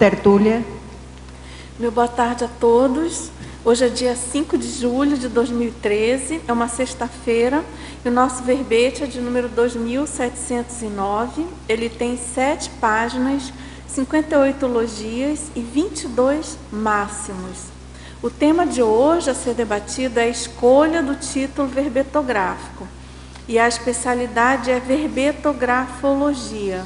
tertúlia. Meu boa tarde a todos. Hoje é dia 5 de julho de 2013, é uma sexta-feira, e o nosso verbete é de número 2709. Ele tem 7 páginas, 58 logias e 22 máximos. O tema de hoje a ser debatido é a escolha do título verbetográfico, e a especialidade é verbetografologia.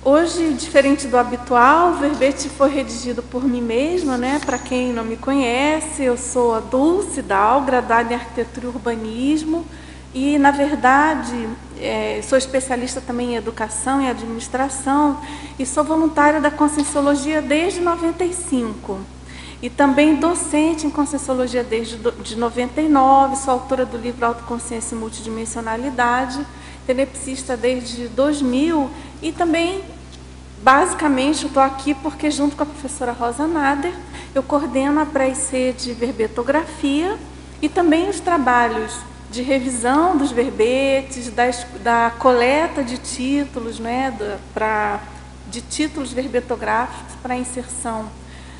Hoje, diferente do habitual, o verbete foi redigido por mim mesma, né? Para quem não me conhece, eu sou a Dulce Dal, graduada em Arquitetura e Urbanismo, e, na verdade, sou especialista também em Educação e Administração, e sou voluntária da Conscienciologia desde 95. E também docente em Conscienciologia desde 99, sou autora do livro Autoconsciência e Multidimensionalidade, tenepsista desde 2000, e também, basicamente, estou aqui porque, junto com a professora Rosa Nader, eu coordeno a pré-IC de verbetografia e também os trabalhos de revisão dos verbetes, da coleta de títulos, né, de títulos verbetográficos para inserção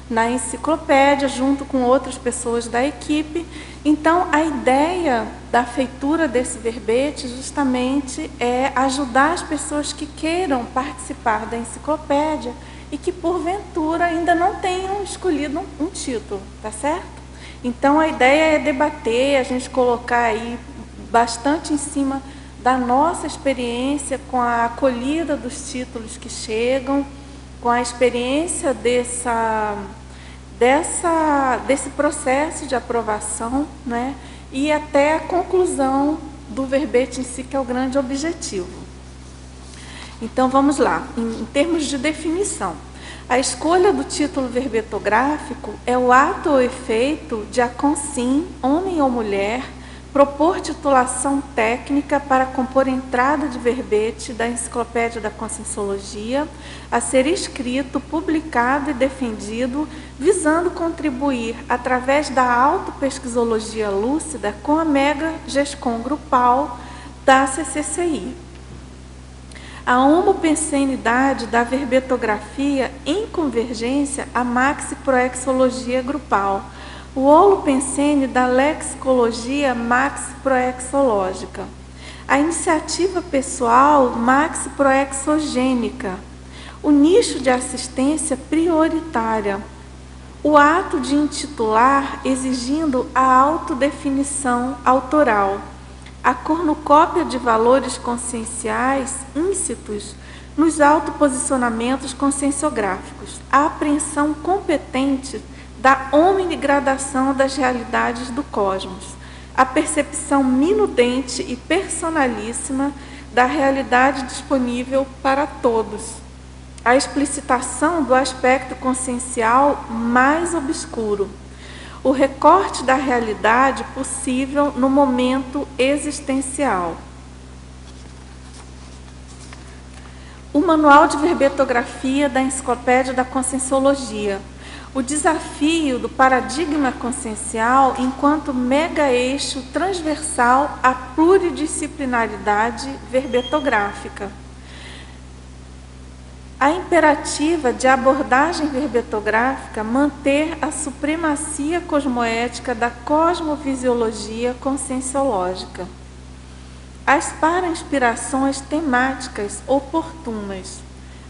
na enciclopédia, junto com outras pessoas da equipe. Então, a ideia da feitura desse verbete justamente é ajudar as pessoas que queiram participar da enciclopédia e que, porventura, ainda não tenham escolhido um título, tá certo? Então, a ideia é debater, a gente colocar aí bastante em cima da nossa experiência com a acolhida dos títulos que chegam, com a experiência desse processo de aprovação, né? E até a conclusão do verbete em si, que é o grande objetivo. Então, vamos lá. Em termos de definição, a escolha do título verbetográfico é o ato ou efeito de a consim, homem ou mulher, propor titulação técnica para compor entrada de verbete da Enciclopédia da Conscienciologia, a ser escrito, publicado e defendido, visando contribuir, através da autopesquisologia lúcida, com a mega GESCOM grupal da CCCI. A homopensenidade da verbetografia em convergência à maxi-proexologia grupal, o holopensene da lexicologia maxi-proexológica, a iniciativa pessoal maxi-proexogênica, o nicho de assistência prioritária, o ato de intitular exigindo a autodefinição autoral, a cornucópia de valores conscienciais íncitos nos autoposicionamentos conscienciográficos, a apreensão competente da omnigradação das realidades do cosmos, a percepção minudente e personalíssima da realidade disponível para todos, a explicitação do aspecto consciencial mais obscuro, o recorte da realidade possível no momento existencial. O Manual de Verbetografia da Enciclopédia da Conscienciologia, o desafio do paradigma consciencial enquanto mega-eixo transversal à pluridisciplinaridade verbetográfica. A imperativa de abordagem verbetográfica manter a supremacia cosmoética da cosmovisiologia conscienciológica. As para-inspirações temáticas oportunas.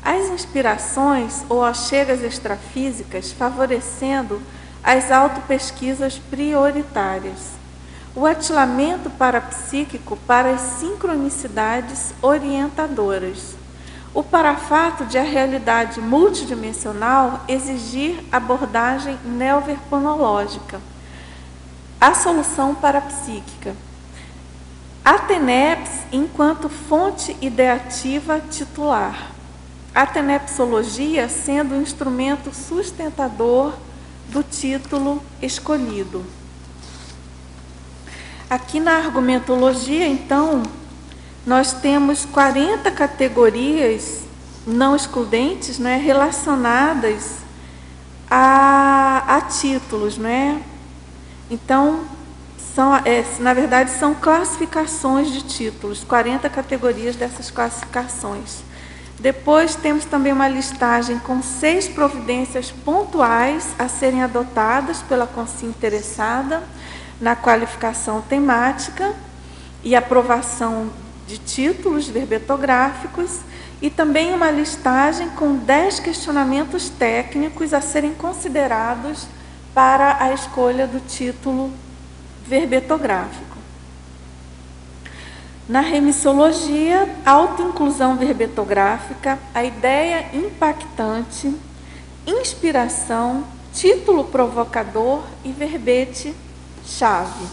As inspirações ou achegas extrafísicas favorecendo as autopesquisas prioritárias. O atilamento parapsíquico para as sincronicidades orientadoras. O parafato de a realidade multidimensional exigir abordagem neoverponológica. A solução parapsíquica. A TENEPS enquanto fonte ideativa titular. A tenepsologia sendo o instrumento sustentador do título escolhido. Aqui na argumentologia, então, nós temos 40 categorias não excludentes, né, relacionadas a títulos, né? Então, na verdade, são classificações de títulos, 40 categorias dessas classificações. Depois temos também uma listagem com 6 providências pontuais a serem adotadas pela conselho interessada na qualificação temática e aprovação de títulos verbetográficos, e também uma listagem com 10 questionamentos técnicos a serem considerados para a escolha do título verbetográfico. Na remissiologia, autoinclusão verbetográfica, a ideia impactante, inspiração, título provocador e verbete-chave.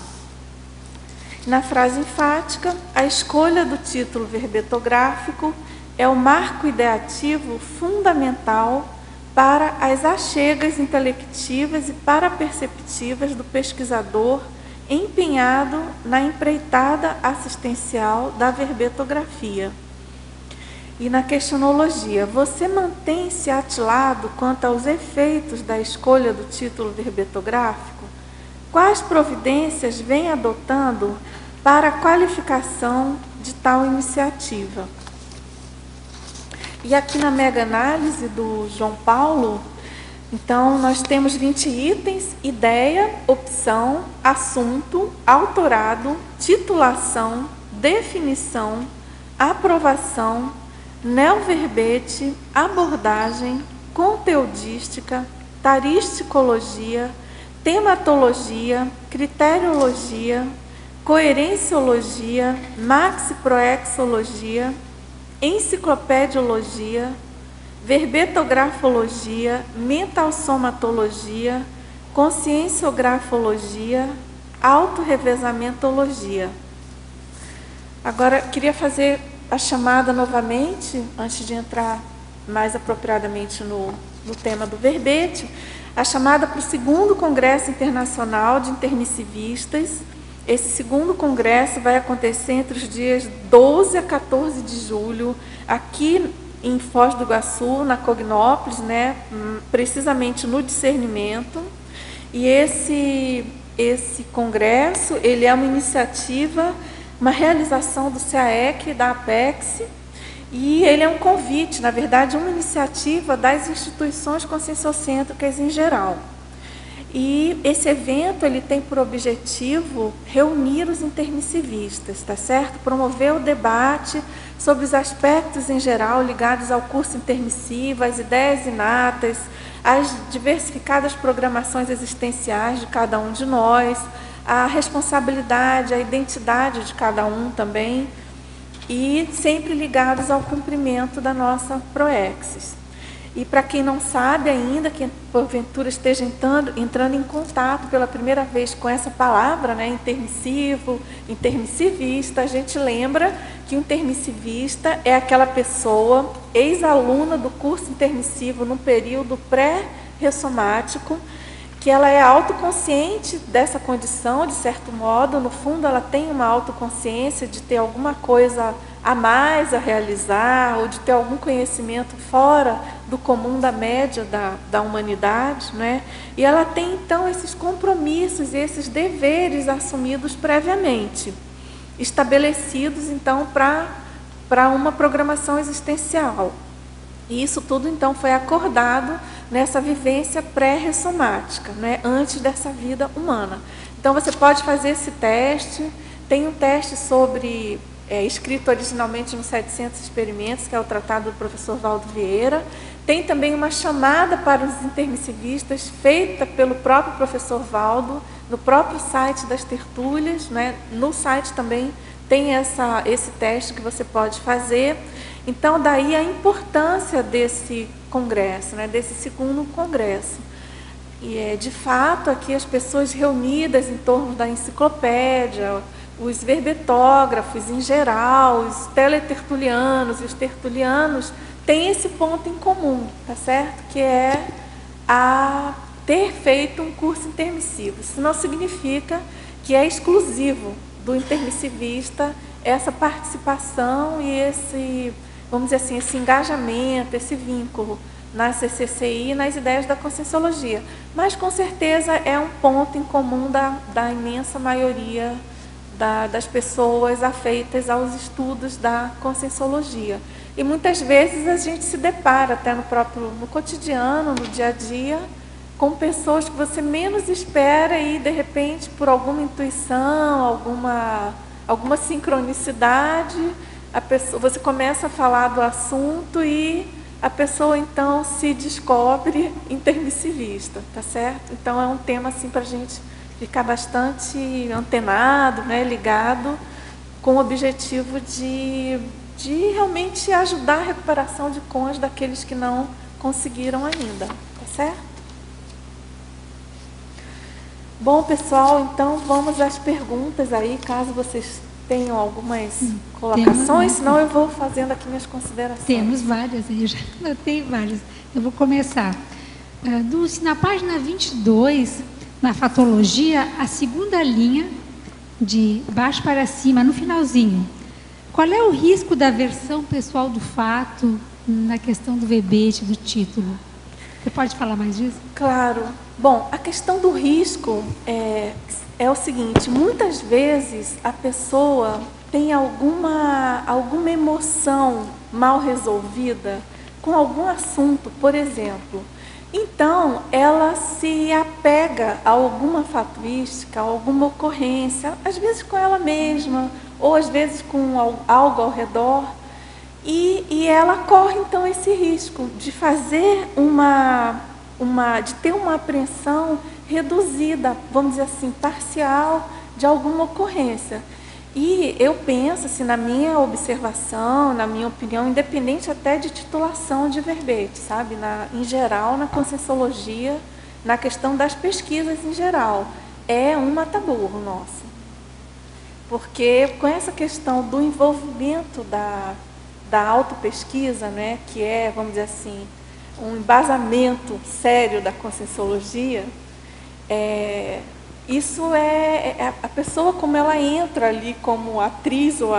Na frase enfática, a escolha do título verbetográfico é o marco ideativo fundamental para as achegas intelectivas e paraperceptivas do pesquisador empenhado na empreitada assistencial da verbetografia. E na questionologia, você mantém-se atilado quanto aos efeitos da escolha do título verbetográfico? Quais providências vem adotando para a qualificação de tal iniciativa? E aqui na mega-análise do João Paulo, então, nós temos 20 itens: ideia, opção, assunto, autorado, titulação, definição, aprovação, neoverbete, abordagem, conteudística, taristicologia, tematologia, criteriologia, coerenciologia, maxiproexologia, enciclopediologia, verbetografologia, mentalsomatologia, conscienciografologia, autorrevesamentologia. Agora, queria fazer a chamada novamente, antes de entrar mais apropriadamente no tema do verbete, a chamada para o 2º Congresso Internacional de Intermissivistas. Esse 2º congresso vai acontecer entre os dias 12 a 14 de julho, aqui em Foz do Iguaçu, na Cognópolis, né, precisamente no discernimento. E esse congresso, ele é uma iniciativa, uma realização do CAEC e da Apex, e ele é um convite, na verdade, uma iniciativa das instituições conscienciocêntricas em geral. E esse evento, ele tem por objetivo reunir os intermissivistas, tá certo? Promover o debate sobre os aspectos em geral ligados ao curso intermissivo, as ideias inatas, as diversificadas programações existenciais de cada um de nós, a responsabilidade, a identidade de cada um também, e sempre ligados ao cumprimento da nossa Proexis. E para quem não sabe ainda, quem porventura esteja entrando em contato pela primeira vez com essa palavra, né, intermissivo, intermissivista, a gente lembra que o intermissivista é aquela pessoa, ex-aluna do curso intermissivo no período pré-ressomático, que ela é autoconsciente dessa condição, de certo modo. No fundo, ela tem uma autoconsciência de ter alguma coisa a mais a realizar, ou de ter algum conhecimento fora do comum da média da humanidade, né? E ela tem, então, esses compromissos e esses deveres assumidos previamente, estabelecidos, então, para uma programação existencial. E isso tudo, então, foi acordado nessa vivência pré-ressomática, né, antes dessa vida humana. Então, você pode fazer esse teste. Tem um teste escrito originalmente nos 700 experimentos, que é o tratado do professor Valdo Vieira. Tem também uma chamada para os intermissivistas, feita pelo próprio professor Valdo, no próprio site das tertúlias, né? No site também tem esse teste que você pode fazer. Então, daí a importância desse congresso, né? Desse 2º congresso. E, de fato, aqui as pessoas reunidas em torno da enciclopédia, os verbetógrafos em geral, os teletertulianos e os tertulianos têm esse ponto em comum, tá certo? Que é a ter feito um curso intermissivo. Isso não significa que é exclusivo do intermissivista essa participação e esse, vamos dizer assim, esse engajamento, esse vínculo na CCCI e nas ideias da conscienciologia. Mas, com certeza, é um ponto em comum da imensa maioria das pessoas afeitas aos estudos da Conscienciologia. E muitas vezes a gente se depara até no cotidiano, no dia a dia, com pessoas que você menos espera e, de repente, por alguma intuição, alguma sincronicidade, você começa a falar do assunto e a pessoa, então, se descobre intermissivista, tá certo? Então, é um tema, assim, para a gente ficar bastante antenado, né, ligado, com o objetivo de realmente ajudar a recuperação de cônjuge daqueles que não conseguiram ainda, tá certo? Bom, pessoal, então vamos às perguntas aí, caso vocês tenham algumas colocações, senão eu vou fazendo aqui minhas considerações. Temos várias, eu já anotei várias. Eu vou começar. Na página 22, na fatologia, a segunda linha, de baixo para cima, no finalzinho. Qual é o risco da versão pessoal do fato na questão do verbete, do título? Você pode falar mais disso? Claro. Bom, a questão do risco é o seguinte, muitas vezes a pessoa tem alguma emoção mal resolvida com algum assunto, por exemplo. Então, ela se apega a alguma fatuística, a alguma ocorrência, às vezes com ela mesma, ou às vezes com algo ao redor, e ela corre, então, esse risco de fazer de ter uma apreensão reduzida, vamos dizer assim, parcial, de alguma ocorrência. E eu penso, assim, na minha observação, na minha opinião, independente até de titulação de verbete, sabe? Em geral, na Conscienciologia, na questão das pesquisas em geral, é um mata-burro nosso. Porque com essa questão do envolvimento da autopesquisa, né, que é, vamos dizer assim, um embasamento sério da Conscienciologia, isso a pessoa, como ela entra ali como atriz ou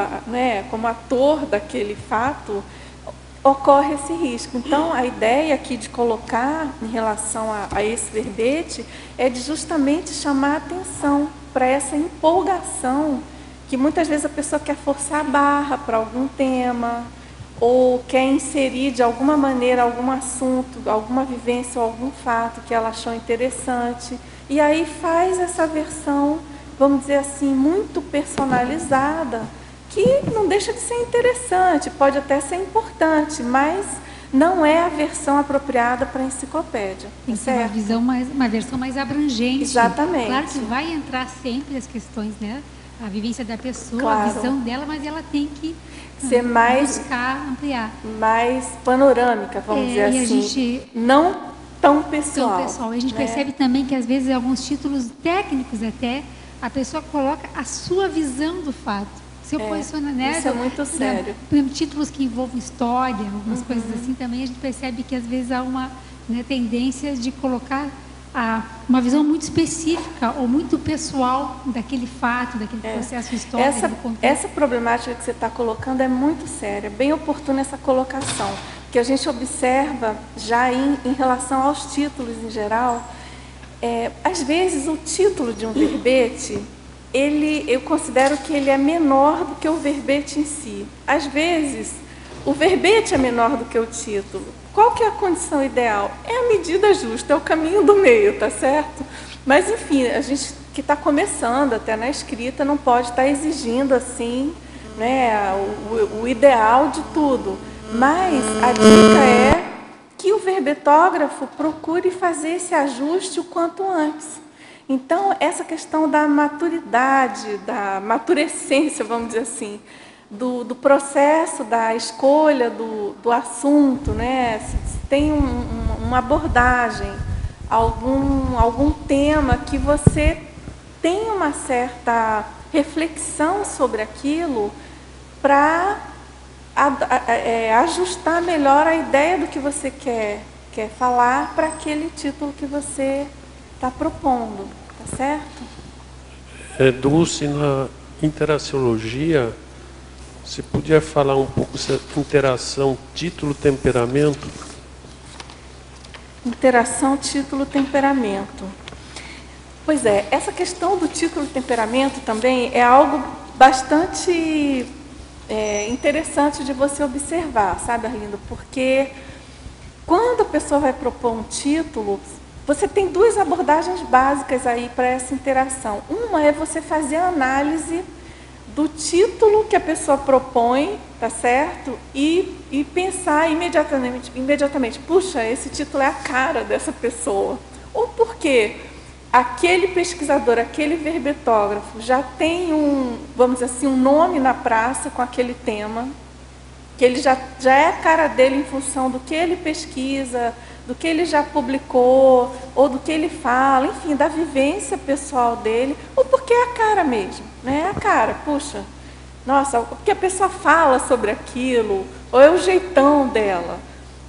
como ator daquele fato, ocorre esse risco. Então, a ideia aqui de colocar em relação a esse verbete é de justamente chamar a atenção para essa empolgação que muitas vezes a pessoa quer forçar a barra para algum tema, ou quer inserir de alguma maneira algum assunto, alguma vivência ou algum fato que ela achou interessante, e aí faz essa versão, vamos dizer assim, muito personalizada, que não deixa de ser interessante, pode até ser importante, mas não é a versão apropriada para a enciclopédia. Tem que ser uma versão mais abrangente. Exatamente. Claro que vai entrar sempre as questões, né? A vivência da pessoa, claro, a visão dela, mas ela tem que ser buscar ampliar. Mais panorâmica, vamos dizer assim. Gente, não tão pessoal. E a gente percebe também que, às vezes, alguns títulos técnicos até, a pessoa coloca a sua visão do fato. Seu posicionamento, né? Isso é muito sério. Por exemplo, títulos que envolvem história, algumas coisas assim, também a gente percebe que, às vezes, há uma tendência de colocar uma visão muito específica ou muito pessoal daquele fato, daquele processo histórico. Essa problemática que você está colocando é muito séria, bem oportuna essa colocação, que a gente observa já em relação aos títulos em geral. Às vezes o título de um verbete, eu considero que ele é menor do que o verbete em si. Às vezes o verbete é menor do que o título. Qual que é a condição ideal? É a medida justa, é o caminho do meio, tá certo? Mas, enfim, a gente que está começando até na escrita não pode estar exigindo, assim, né, o ideal de tudo. Mas a dica é que o verbetógrafo procure fazer esse ajuste o quanto antes. Então, essa questão da maturidade, da maturescência, vamos dizer assim, do processo, da escolha do assunto, né? Se tem uma abordagem, algum tema que você tem uma certa reflexão sobre aquilo para ajustar melhor a ideia do que você quer falar para aquele título que você está propondo, tá certo? Dulce, na interaciologia, você podia falar um pouco sobre interação título-temperamento? Interação título-temperamento. Pois é, essa questão do título de temperamento também é algo bastante interessante de você observar, sabe, Arlindo? Porque quando a pessoa vai propor um título, você tem duas abordagens básicas aí para essa interação. Uma é você fazer a análise do título que a pessoa propõe, tá certo? E pensar imediatamente, puxa, esse título é a cara dessa pessoa. Ou porque aquele pesquisador, aquele verbetógrafo já tem vamos dizer assim, um nome na praça com aquele tema, que ele já é a cara dele em função do que ele pesquisa, do que ele já publicou, ou do que ele fala, enfim, da vivência pessoal dele, ou porque é a cara mesmo, né? É a cara, puxa, nossa, porque a pessoa fala sobre aquilo, ou é o jeitão dela.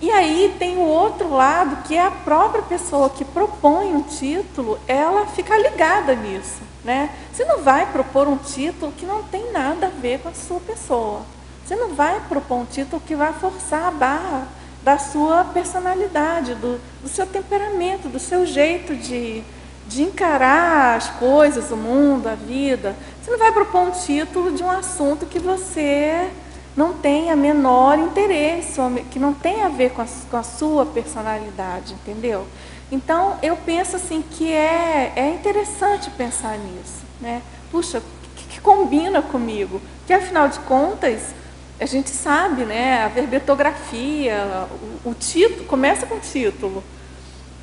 E aí tem o outro lado, que é a própria pessoa que propõe um título, ela fica ligada nisso, né? Você não vai propor um título que não tem nada a ver com a sua pessoa. Você não vai propor um título que vai forçar a barra da sua personalidade, do seu temperamento, do seu jeito de encarar as coisas, o mundo, a vida. Você não vai propor um título de um assunto que você não tem a menor interesse, que não tem a ver com a sua personalidade, entendeu? Então, eu penso assim que é interessante pensar nisso, né? Puxa, que combina comigo? Porque, afinal de contas, a gente sabe, né, a verbetografia, o título, começa com o título,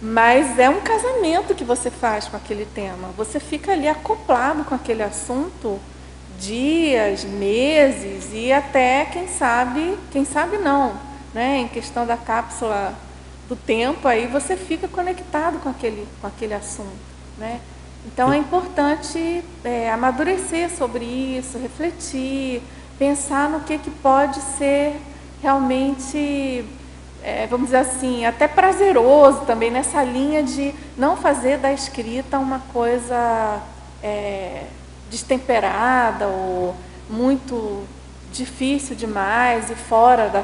mas é um casamento que você faz com aquele tema. Você fica ali acoplado com aquele assunto dias, meses e até, quem sabe não, né, em questão da cápsula do tempo, aí você fica conectado com aquele assunto, né? Então, é importante amadurecer sobre isso, refletir, pensar no que pode ser realmente, vamos dizer assim, até prazeroso também, nessa linha de não fazer da escrita uma coisa destemperada ou muito difícil demais e fora da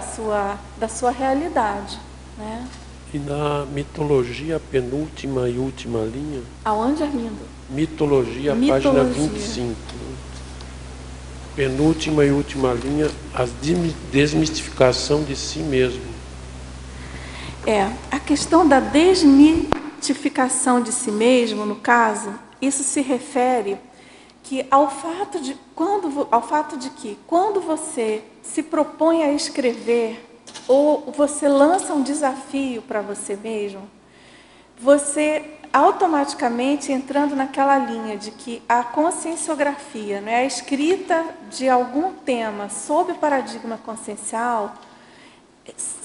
sua realidade, né? E na mitologia, penúltima e última linha? Aonde, Arlindo? Mitologia, página 25. Penúltima e última linha, a desmistificação de si mesmo. A questão da desmitificação de si mesmo, no caso, isso se refere ao fato de que quando você se propõe a escrever ou você lança um desafio para você mesmo, você automaticamente entrando naquela linha de que a conscienciografia, né, a escrita de algum tema sob o paradigma consciencial,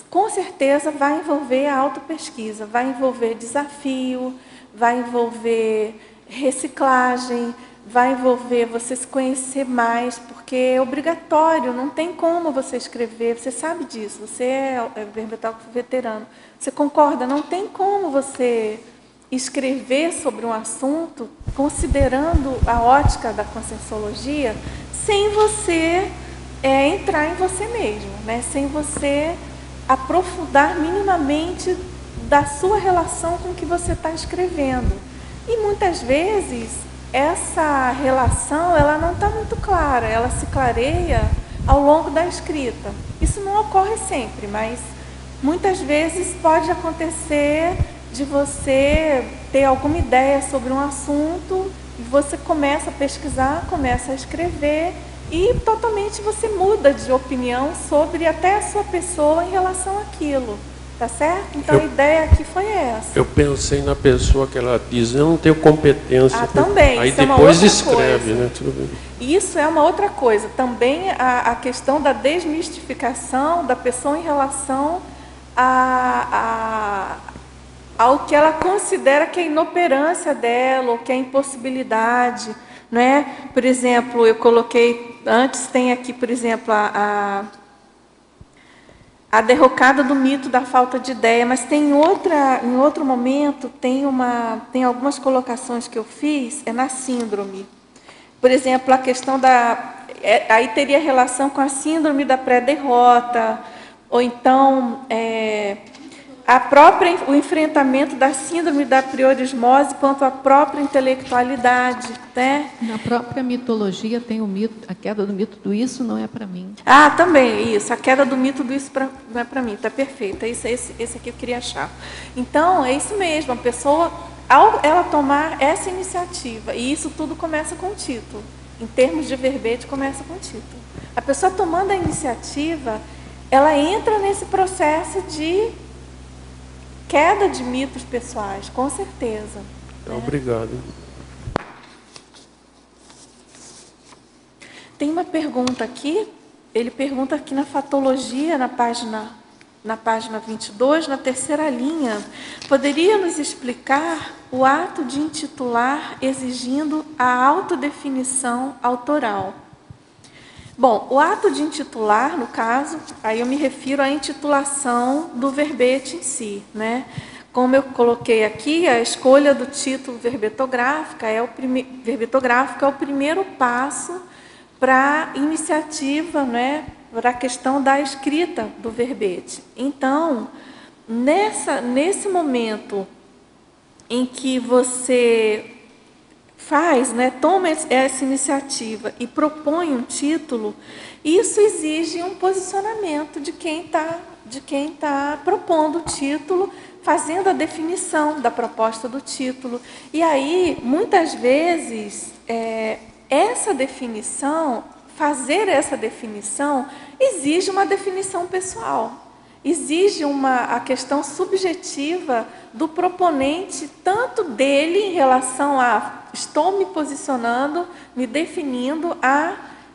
com certeza vai envolver a autopesquisa, vai envolver desafio, vai envolver reciclagem, vai envolver você se conhecer mais, porque é obrigatório, não tem como você escrever, você sabe disso, você é verbetógrafo veterano, você concorda, não tem como você escrever sobre um assunto, considerando a ótica da conscienciologia, sem você entrar em você mesmo, né? Sem você aprofundar minimamente da sua relação com o que você está escrevendo. E muitas vezes essa relação ela não está muito clara, ela se clareia ao longo da escrita. Isso não ocorre sempre, mas muitas vezes pode acontecer de você ter alguma ideia sobre um assunto e você começa a pesquisar, começa a escrever e totalmente você muda de opinião sobre até a sua pessoa em relação àquilo. Tá certo? Então a ideia aqui foi essa. Eu pensei na pessoa que ela diz, eu não tenho competência. Também. Aí isso depois escreve, né? Tudo bem. Isso é uma outra coisa. Também a questão da desmistificação da pessoa em relação ao que ela considera que é inoperância dela, ou que é impossibilidade, né? Por exemplo, eu coloquei, antes tem aqui, por exemplo, a derrocada do mito da falta de ideia, mas tem em outro momento, tem algumas colocações que eu fiz, na síndrome. Por exemplo, a questão aí teria relação com a síndrome da pré-derrota, ou então o enfrentamento da síndrome da priorismose quanto à própria intelectualidade, né? Na própria mitologia tem o mito, a queda do mito do isso não é para mim. Ah, também, isso, a queda do mito do isso não é para mim, está perfeito, esse aqui eu queria achar. Então, é isso mesmo, a pessoa, ao ela tomar essa iniciativa, e isso tudo começa com o título, em termos de verbete, começa com o título. A pessoa tomando a iniciativa, ela entra nesse processo de queda de mitos pessoais, com certeza. Né? Obrigado. Tem uma pergunta aqui, ele pergunta aqui na fatologia, na página 22, na terceira linha, poderia nos explicar o ato de intitular exigindo a autodefinição autoral? Bom, o ato de intitular, no caso, aí eu me refiro à intitulação do verbete em si, né? Como eu coloquei aqui, a escolha do título verbetográfico é o primeiro passo para a iniciativa, né? Para a questão da escrita do verbete. Então, nesse momento em que você faz, né, toma essa iniciativa e propõe um título, isso exige um posicionamento de quem tá propondo o título, fazendo a definição da proposta do título. E aí, muitas vezes, fazer essa definição exige uma definição pessoal. Exige a questão subjetiva do proponente, tanto dele em relação a estou me posicionando, me definindo a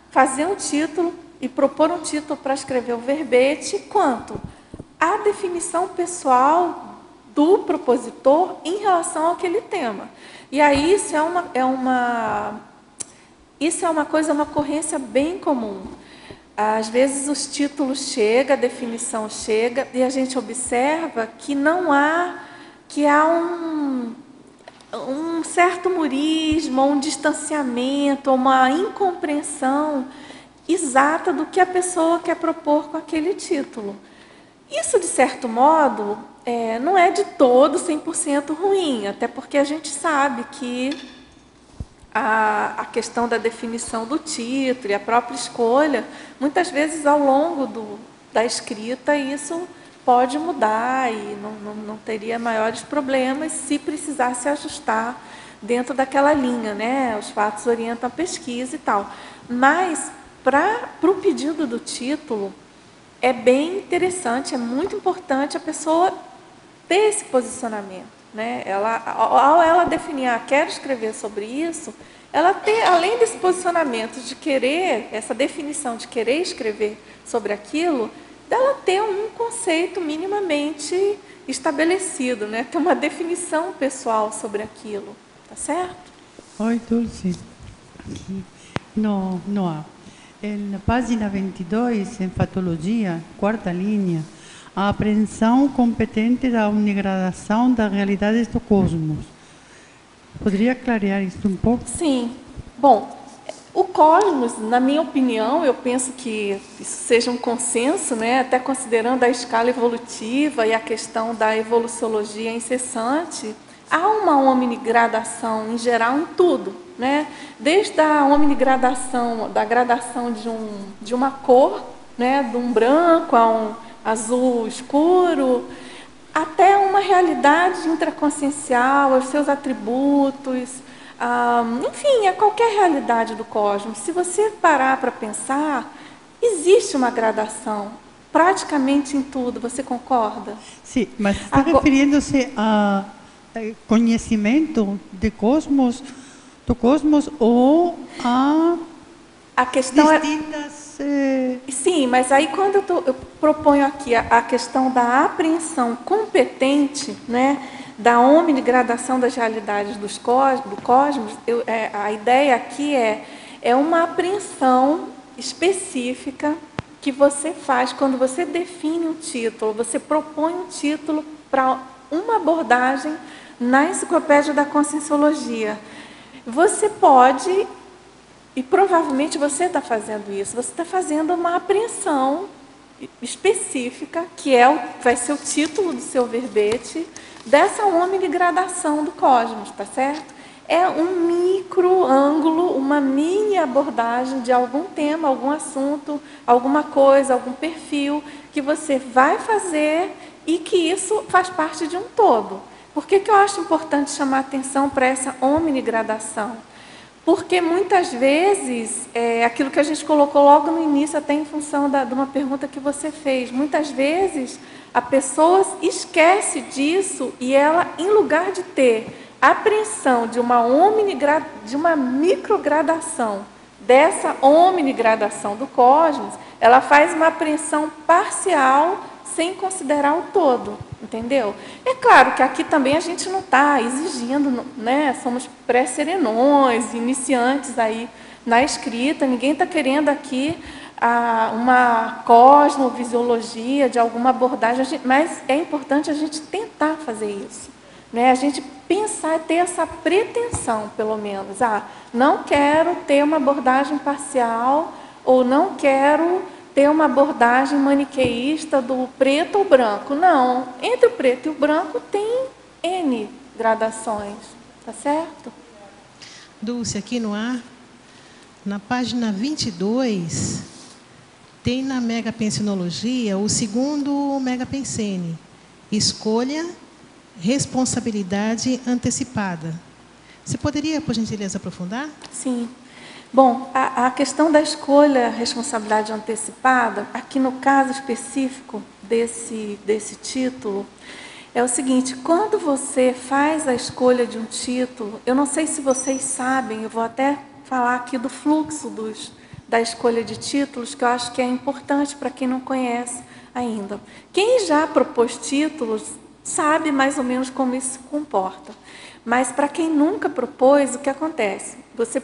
fazer um título e propor um título para escrever o verbete, quanto a definição pessoal do propositor em relação àquele tema. E aí isso é uma ocorrência bem comum. Às vezes os títulos chegam, a definição chega, e a gente observa que há um certo humorismo, um distanciamento, uma incompreensão exata do que a pessoa quer propor com aquele título. Isso, de certo modo, não é de todo 100% ruim, até porque a gente sabe que a questão da definição do título e a própria escolha, muitas vezes ao longo da escrita, isso pode mudar e não teria maiores problemas se precisasse ajustar dentro daquela linha, né? Os fatos orientam a pesquisa e tal. Mas, para o pedido do título, é bem interessante, é muito importante a pessoa ter esse posicionamento, né? Ao ela definir, quero escrever sobre isso, ela ter, além desse posicionamento de querer, essa definição de querer escrever sobre aquilo, dela ter um conceito minimamente estabelecido, né? Ter uma definição pessoal sobre aquilo, tá certo? Oi, Dulce. Noa. Na página 22, em Fatologia, quarta linha, a apreensão competente da unigradação das realidades do cosmos. Poderia clarear isso um pouco? Sim. Bom, o cosmos, na minha opinião, eu penso que isso seja um consenso, né? Até considerando a escala evolutiva e a questão da evoluciologia incessante, há uma omnigradação em geral em tudo, né? Desde a omnigradação, da gradação de uma cor, né? De um branco a um azul escuro, até uma realidade intraconsciencial, os seus atributos, enfim, a qualquer realidade do cosmos. Se você parar para pensar, existe uma gradação, praticamente em tudo, você concorda? Sim, mas está referindo-se a conhecimento do cosmos ou a questão distintas... Sim, mas aí quando eu proponho aqui a questão da apreensão competente, né, da omnigradação das realidades do cosmos, a ideia aqui é uma apreensão específica que você faz quando você define um título, você propõe um título para uma abordagem na enciclopédia da Conscienciologia. Você pode, e provavelmente você está fazendo isso, você está fazendo uma apreensão específica, que vai ser o título do seu verbete, dessa omnigradação do cosmos, tá certo? É um micro ângulo, uma mini abordagem de algum tema, algum assunto, alguma coisa, algum perfil que você vai fazer e que isso faz parte de um todo. Por que eu acho importante chamar atenção para essa omnigradação? Porque muitas vezes, aquilo que a gente colocou logo no início, até em função de uma pergunta que você fez, muitas vezes a pessoa esquece disso e ela, em lugar de ter a apreensão de uma microgradação, dessa omnigradação do cosmos, ela faz uma apreensão parcial sem considerar o todo, entendeu? É claro que aqui também a gente não está exigindo, né? Somos pré-serenões, iniciantes aí na escrita, ninguém está querendo aqui uma cosmovisiologia de alguma abordagem, mas é importante a gente tentar fazer isso, né? A gente pensar, ter essa pretensão, pelo menos, não quero ter uma abordagem parcial ou não quero ter uma abordagem maniqueísta do preto ou branco. Não, entre o preto e o branco tem N gradações, tá certo? Dulce, aqui no ar, na página 22, tem na Megapensenologia o segundo Megapensene, escolha, responsabilidade antecipada. Você poderia, por gentileza, aprofundar? Sim. Bom, a questão da escolha, responsabilidade antecipada, aqui no caso específico desse título, é o seguinte: quando você faz a escolha de um título, eu não sei se vocês sabem, eu vou até falar aqui do fluxo da escolha de títulos, que eu acho que é importante para quem não conhece ainda. Quem já propôs títulos sabe mais ou menos como isso se comporta. Mas para quem nunca propôs, o que acontece? Você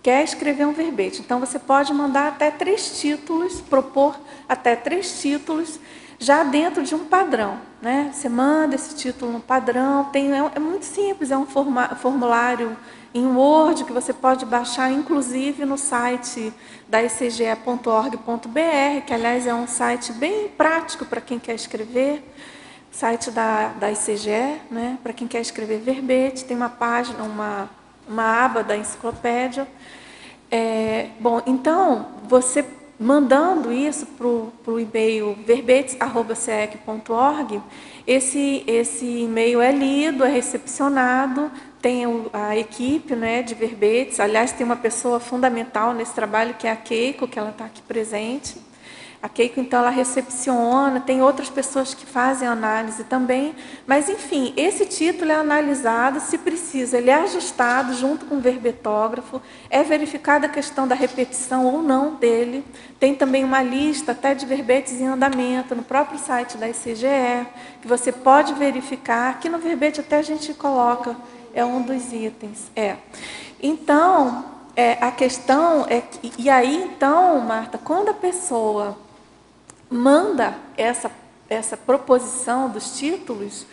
quer escrever um verbete, então você pode mandar até 3 títulos, propor até 3 títulos, já dentro de um padrão, né? Você manda esse título no padrão, é muito simples, é um formulário em Word que você pode baixar, inclusive no site da icge.org.br, que, aliás, é um site bem prático para quem quer escrever, site da ICGE, né? Para quem quer escrever verbete, tem uma página, uma aba da enciclopédia. Bom, então, você mandando isso para o e-mail verbetes@ceec.org, esse e-mail é lido, é recepcionado, tem a equipe, né, de verbetes. Aliás, tem uma pessoa fundamental nesse trabalho, que é a Keiko, que ela está aqui presente. A Keiko, então, ela recepciona, tem outras pessoas que fazem análise também, mas, enfim, esse título é analisado, se precisa, ele é ajustado junto com o verbetógrafo, é verificada a questão da repetição ou não dele, tem também uma lista até de verbetes em andamento no próprio site da ICGE, que você pode verificar, aqui no verbete até a gente coloca, é um dos itens. Então, a questão é que, e aí, então, Marta, quando a pessoa manda essa proposição dos títulos,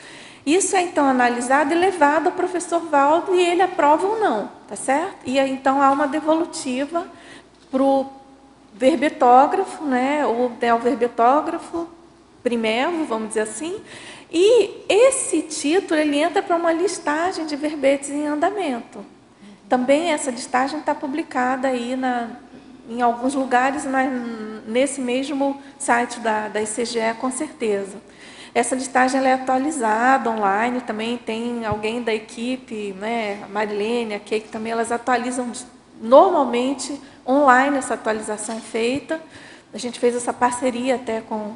isso é então analisado e levado ao professor Valdo e ele aprova ou não, tá certo? E aí, então, há uma devolutiva para o verbetógrafo, né, ou o verbetógrafo primeiro, vamos dizer assim, e esse título ele entra para uma listagem de verbetes em andamento. Também essa listagem está publicada aí em alguns lugares, nesse mesmo site da ICGE, com certeza. Essa listagem ela é atualizada online, também tem alguém da equipe, né, a Marilene, a Keiko, também elas atualizam normalmente online, essa atualização é feita. A gente fez essa parceria até com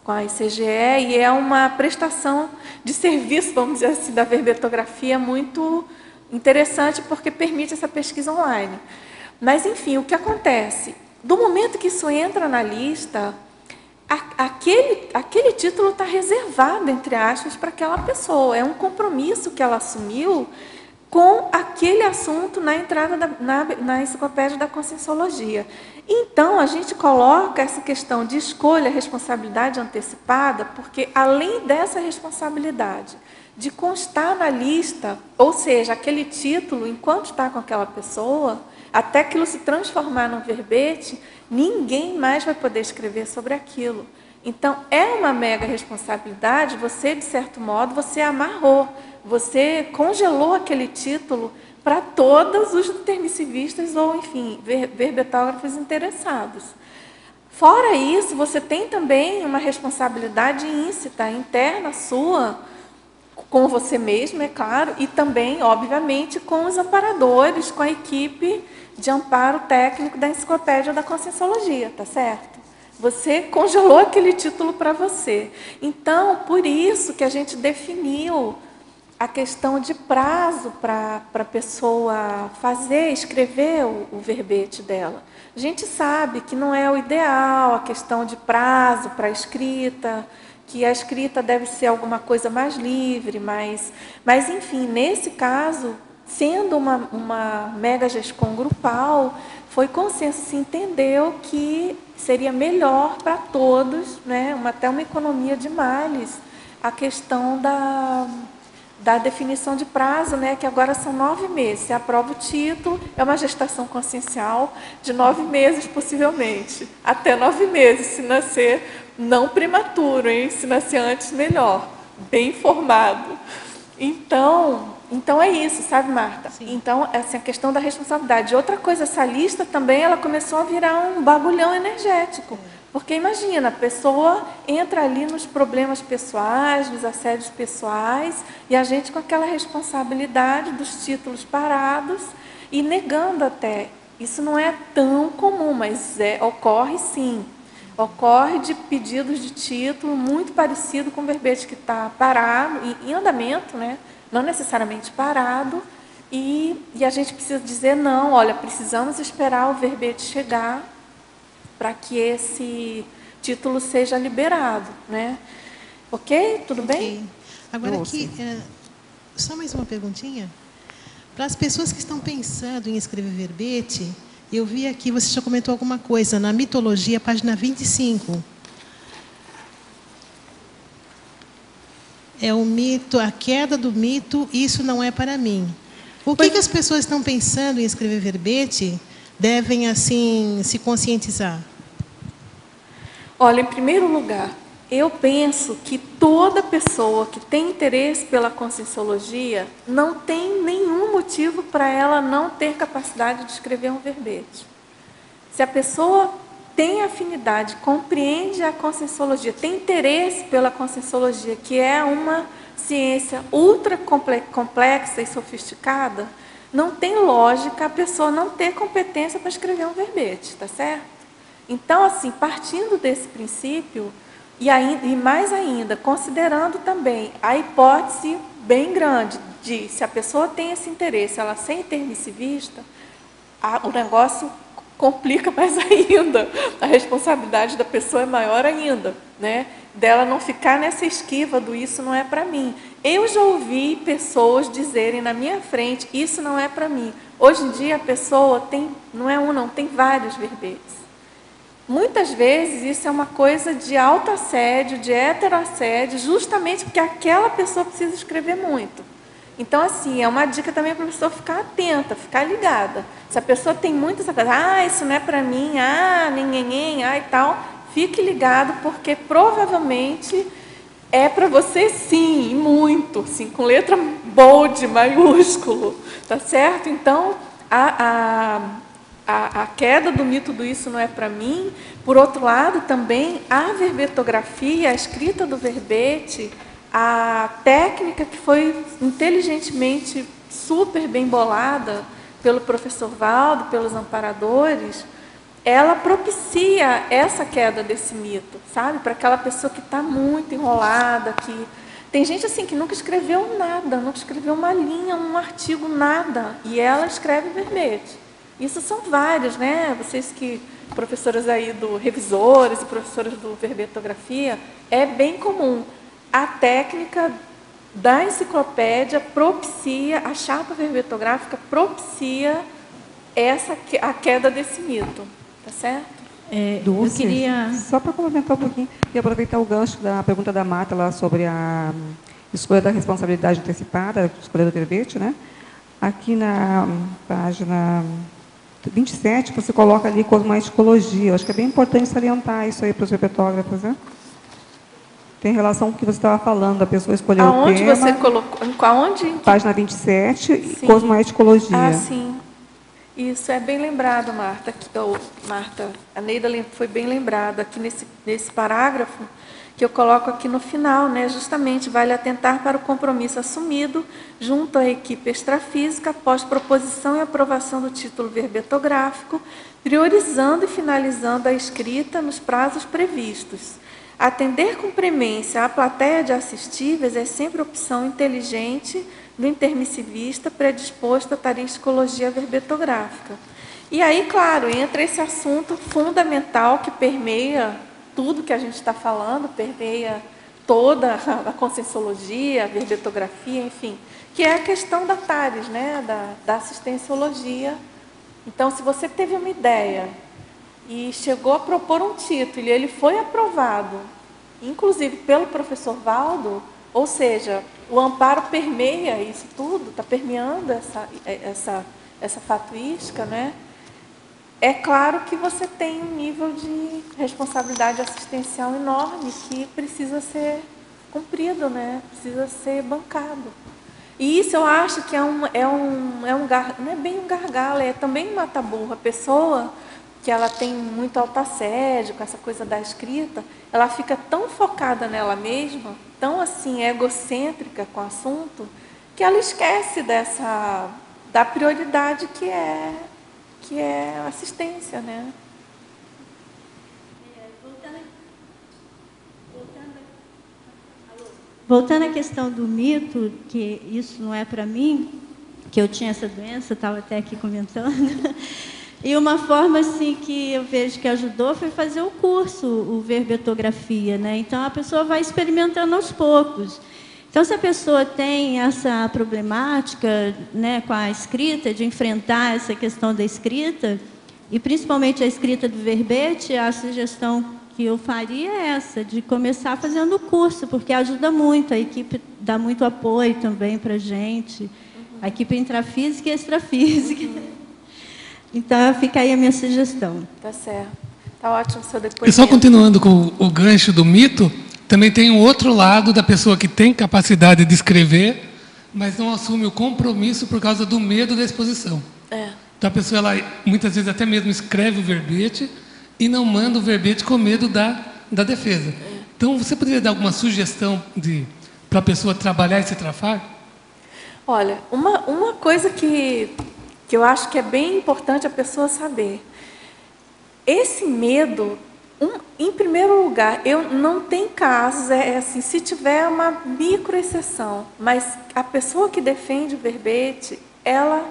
a ICGE e é uma prestação de serviço, vamos dizer assim, da verbetografia muito interessante, porque permite essa pesquisa online. Mas, enfim, o que acontece? Do momento que isso entra na lista, aquele título está reservado, entre aspas, para aquela pessoa. É um compromisso que ela assumiu com aquele assunto na entrada na enciclopédia da Conscienciologia. Então, a gente coloca essa questão de escolha, responsabilidade antecipada, porque, além dessa responsabilidade de constar na lista, ou seja, aquele título, enquanto está com aquela pessoa, até aquilo se transformar num verbete, ninguém mais vai poder escrever sobre aquilo. Então, é uma mega responsabilidade, você, de certo modo, você amarrou, você congelou aquele título para todos os intermissivistas ou, enfim, verbetógrafos interessados. Fora isso, você tem também uma responsabilidade íncita, interna sua, com você mesmo, é claro, e também, obviamente, com os amparadores, com a equipe de amparo técnico da Enciclopédia da Conscienciologia, tá certo? Você congelou aquele título para você. Então, por isso que a gente definiu a questão de prazo para a pessoa escrever o verbete dela. A gente sabe que não é o ideal a questão de prazo para a escrita, que a escrita deve ser alguma coisa mais livre, mas enfim, nesse caso, sendo uma mega GESCOM grupal, foi consenso, se entendeu que seria melhor para todos, né, até uma economia de males, a questão da definição de prazo, né, que agora são 9 meses. Você aprova o título, é uma gestação consciencial de 9 meses, possivelmente. Até 9 meses, se nascer não prematuro, hein? Se nascer antes, melhor. Bem informado. Então é isso, sabe, Marta? Sim. Então, essa é a questão da responsabilidade. Outra coisa, essa lista também, ela começou a virar um bagulhão energético. Porque imagina, a pessoa entra ali nos problemas pessoais, nos assédios pessoais, e a gente com aquela responsabilidade dos títulos parados e negando até. Isso não é tão comum, mas ocorre sim. Ocorre de pedidos de título muito parecido com o verbete que está parado, em andamento, né? Não necessariamente parado, e a gente precisa dizer, não, olha, precisamos esperar o verbete chegar para que esse título seja liberado, né? Ok? Tudo bem? Agora aqui, só mais uma perguntinha. Para as pessoas que estão pensando em escrever verbete, eu vi aqui, você já comentou alguma coisa, na mitologia, página 25. É o mito, a queda do mito, isso não é para mim. O que as pessoas estão pensando em escrever verbete devem, assim, se conscientizar? Olha, em primeiro lugar, eu penso que toda pessoa que tem interesse pela Conscienciologia não tem nenhum motivo para ela não ter capacidade de escrever um verbete. Se a pessoa tem afinidade, compreende a Conscienciologia, tem interesse pela Conscienciologia, que é uma ciência ultra complexa e sofisticada, não tem lógica a pessoa não ter competência para escrever um verbete, tá certo? Então, assim, partindo desse princípio, e mais ainda, considerando também a hipótese bem grande de, se a pessoa tem esse interesse, ela ser intermissivista, o negócio complica mais ainda. A responsabilidade da pessoa é maior ainda, né? Dela não ficar nessa esquiva do isso não é para mim. Eu já ouvi pessoas dizerem na minha frente, isso não é para mim. Hoje em dia a pessoa tem, não é um não, tem vários verbetes. Muitas vezes isso é uma coisa de autoassédio, de heteroassédio, justamente porque aquela pessoa precisa escrever muito. Então, assim, é uma dica também para a pessoa ficar atenta, ficar ligada. Se a pessoa tem muito essa coisa, isso não é para mim, ninguém, e tal, fique ligado, porque provavelmente é para você sim, e muito, sim, com letra bold, maiúsculo, tá certo? Então, a queda do mito do isso não é para mim. Por outro lado, também a verbetografia, a escrita do verbete, a técnica que foi inteligentemente super bem bolada pelo professor Valdo, pelos amparadores, ela propicia essa queda desse mito, sabe? Para aquela pessoa que está muito enrolada, que tem gente assim que nunca escreveu nada, nunca escreveu uma linha, um artigo, nada, e ela escreve verbete. Isso são vários, né? Vocês que, professoras aí revisores e professoras do verbetografia, é bem comum. A técnica da enciclopédia propicia, a chapa verbetográfica propicia a queda desse mito, tá certo? Eu queria, só para complementar um pouquinho, e aproveitar o gancho da pergunta da Marta lá sobre a escolha da responsabilidade antecipada, a escolha do verbete, né? Aqui na página 27, você coloca ali cosmoeticologia. Eu acho que é bem importante salientar isso aí para os herpetógrafos, né? Tem relação com o que você estava falando, a pessoa escolheu o tema. Aonde você colocou? Aonde? Página 27, Sim. cosmoeticologia. Ah, sim. Isso é bem lembrado, Marta. Marta, a Neida foi bem lembrada aqui nesse parágrafo, que eu coloco aqui no final, né? Justamente, vale atentar para o compromisso assumido junto à equipe extrafísica após proposição e aprovação do título verbetográfico, priorizando e finalizando a escrita nos prazos previstos. Atender com premência à plateia de assistíveis é sempre opção inteligente do intermissivista predisposto à tariscologia verbetográfica. E aí, claro, entra esse assunto fundamental que permeia tudo que a gente está falando, permeia toda a conscienciologia, a verbetografia, enfim, que é a questão da TARES, né, da assistenciologia. Então, se você teve uma ideia e chegou a propor um título e ele foi aprovado, inclusive pelo professor Valdo, ou seja, o amparo permeia isso tudo, está permeando essa fatuística, né? É claro que você tem um nível de responsabilidade assistencial enorme que precisa ser cumprido, né? Precisa ser bancado. E isso eu acho que não é bem um gargalo, é também um mata-burro. A pessoa que ela tem muito autoassédio com essa coisa da escrita, ela fica tão focada nela mesma, tão assim egocêntrica com o assunto, que ela esquece da prioridade que é a assistência, né? Voltando à questão do mito, que isso não é para mim, que eu tinha essa doença, estava até aqui comentando. E uma forma assim que eu vejo que ajudou foi fazer o curso, o verbetografia, né? Então a pessoa vai experimentando aos poucos. Então, se a pessoa tem essa problemática, né, com a escrita, de enfrentar essa questão da escrita, e principalmente a escrita do verbete, a sugestão que eu faria é essa, de começar fazendo o curso, porque ajuda muito, a equipe dá muito apoio também para a gente, a equipe intrafísica e extrafísica. Então, fica aí a minha sugestão. Tá certo. Tá ótimo o seu depoimento. E só continuando com o gancho do mito, também tem um outro lado da pessoa que tem capacidade de escrever, mas não assume o compromisso por causa do medo da exposição. É. Então a pessoa, ela, muitas vezes, até mesmo escreve o verbete e não manda o verbete com medo da defesa. É. Então, você poderia dar alguma sugestão para a pessoa trabalhar esse trafar? Olha, uma coisa que eu acho que é bem importante a pessoa saber. Esse medo, em primeiro lugar, não tem casos, assim, se tiver uma microexceção, mas a pessoa que defende o verbete, ela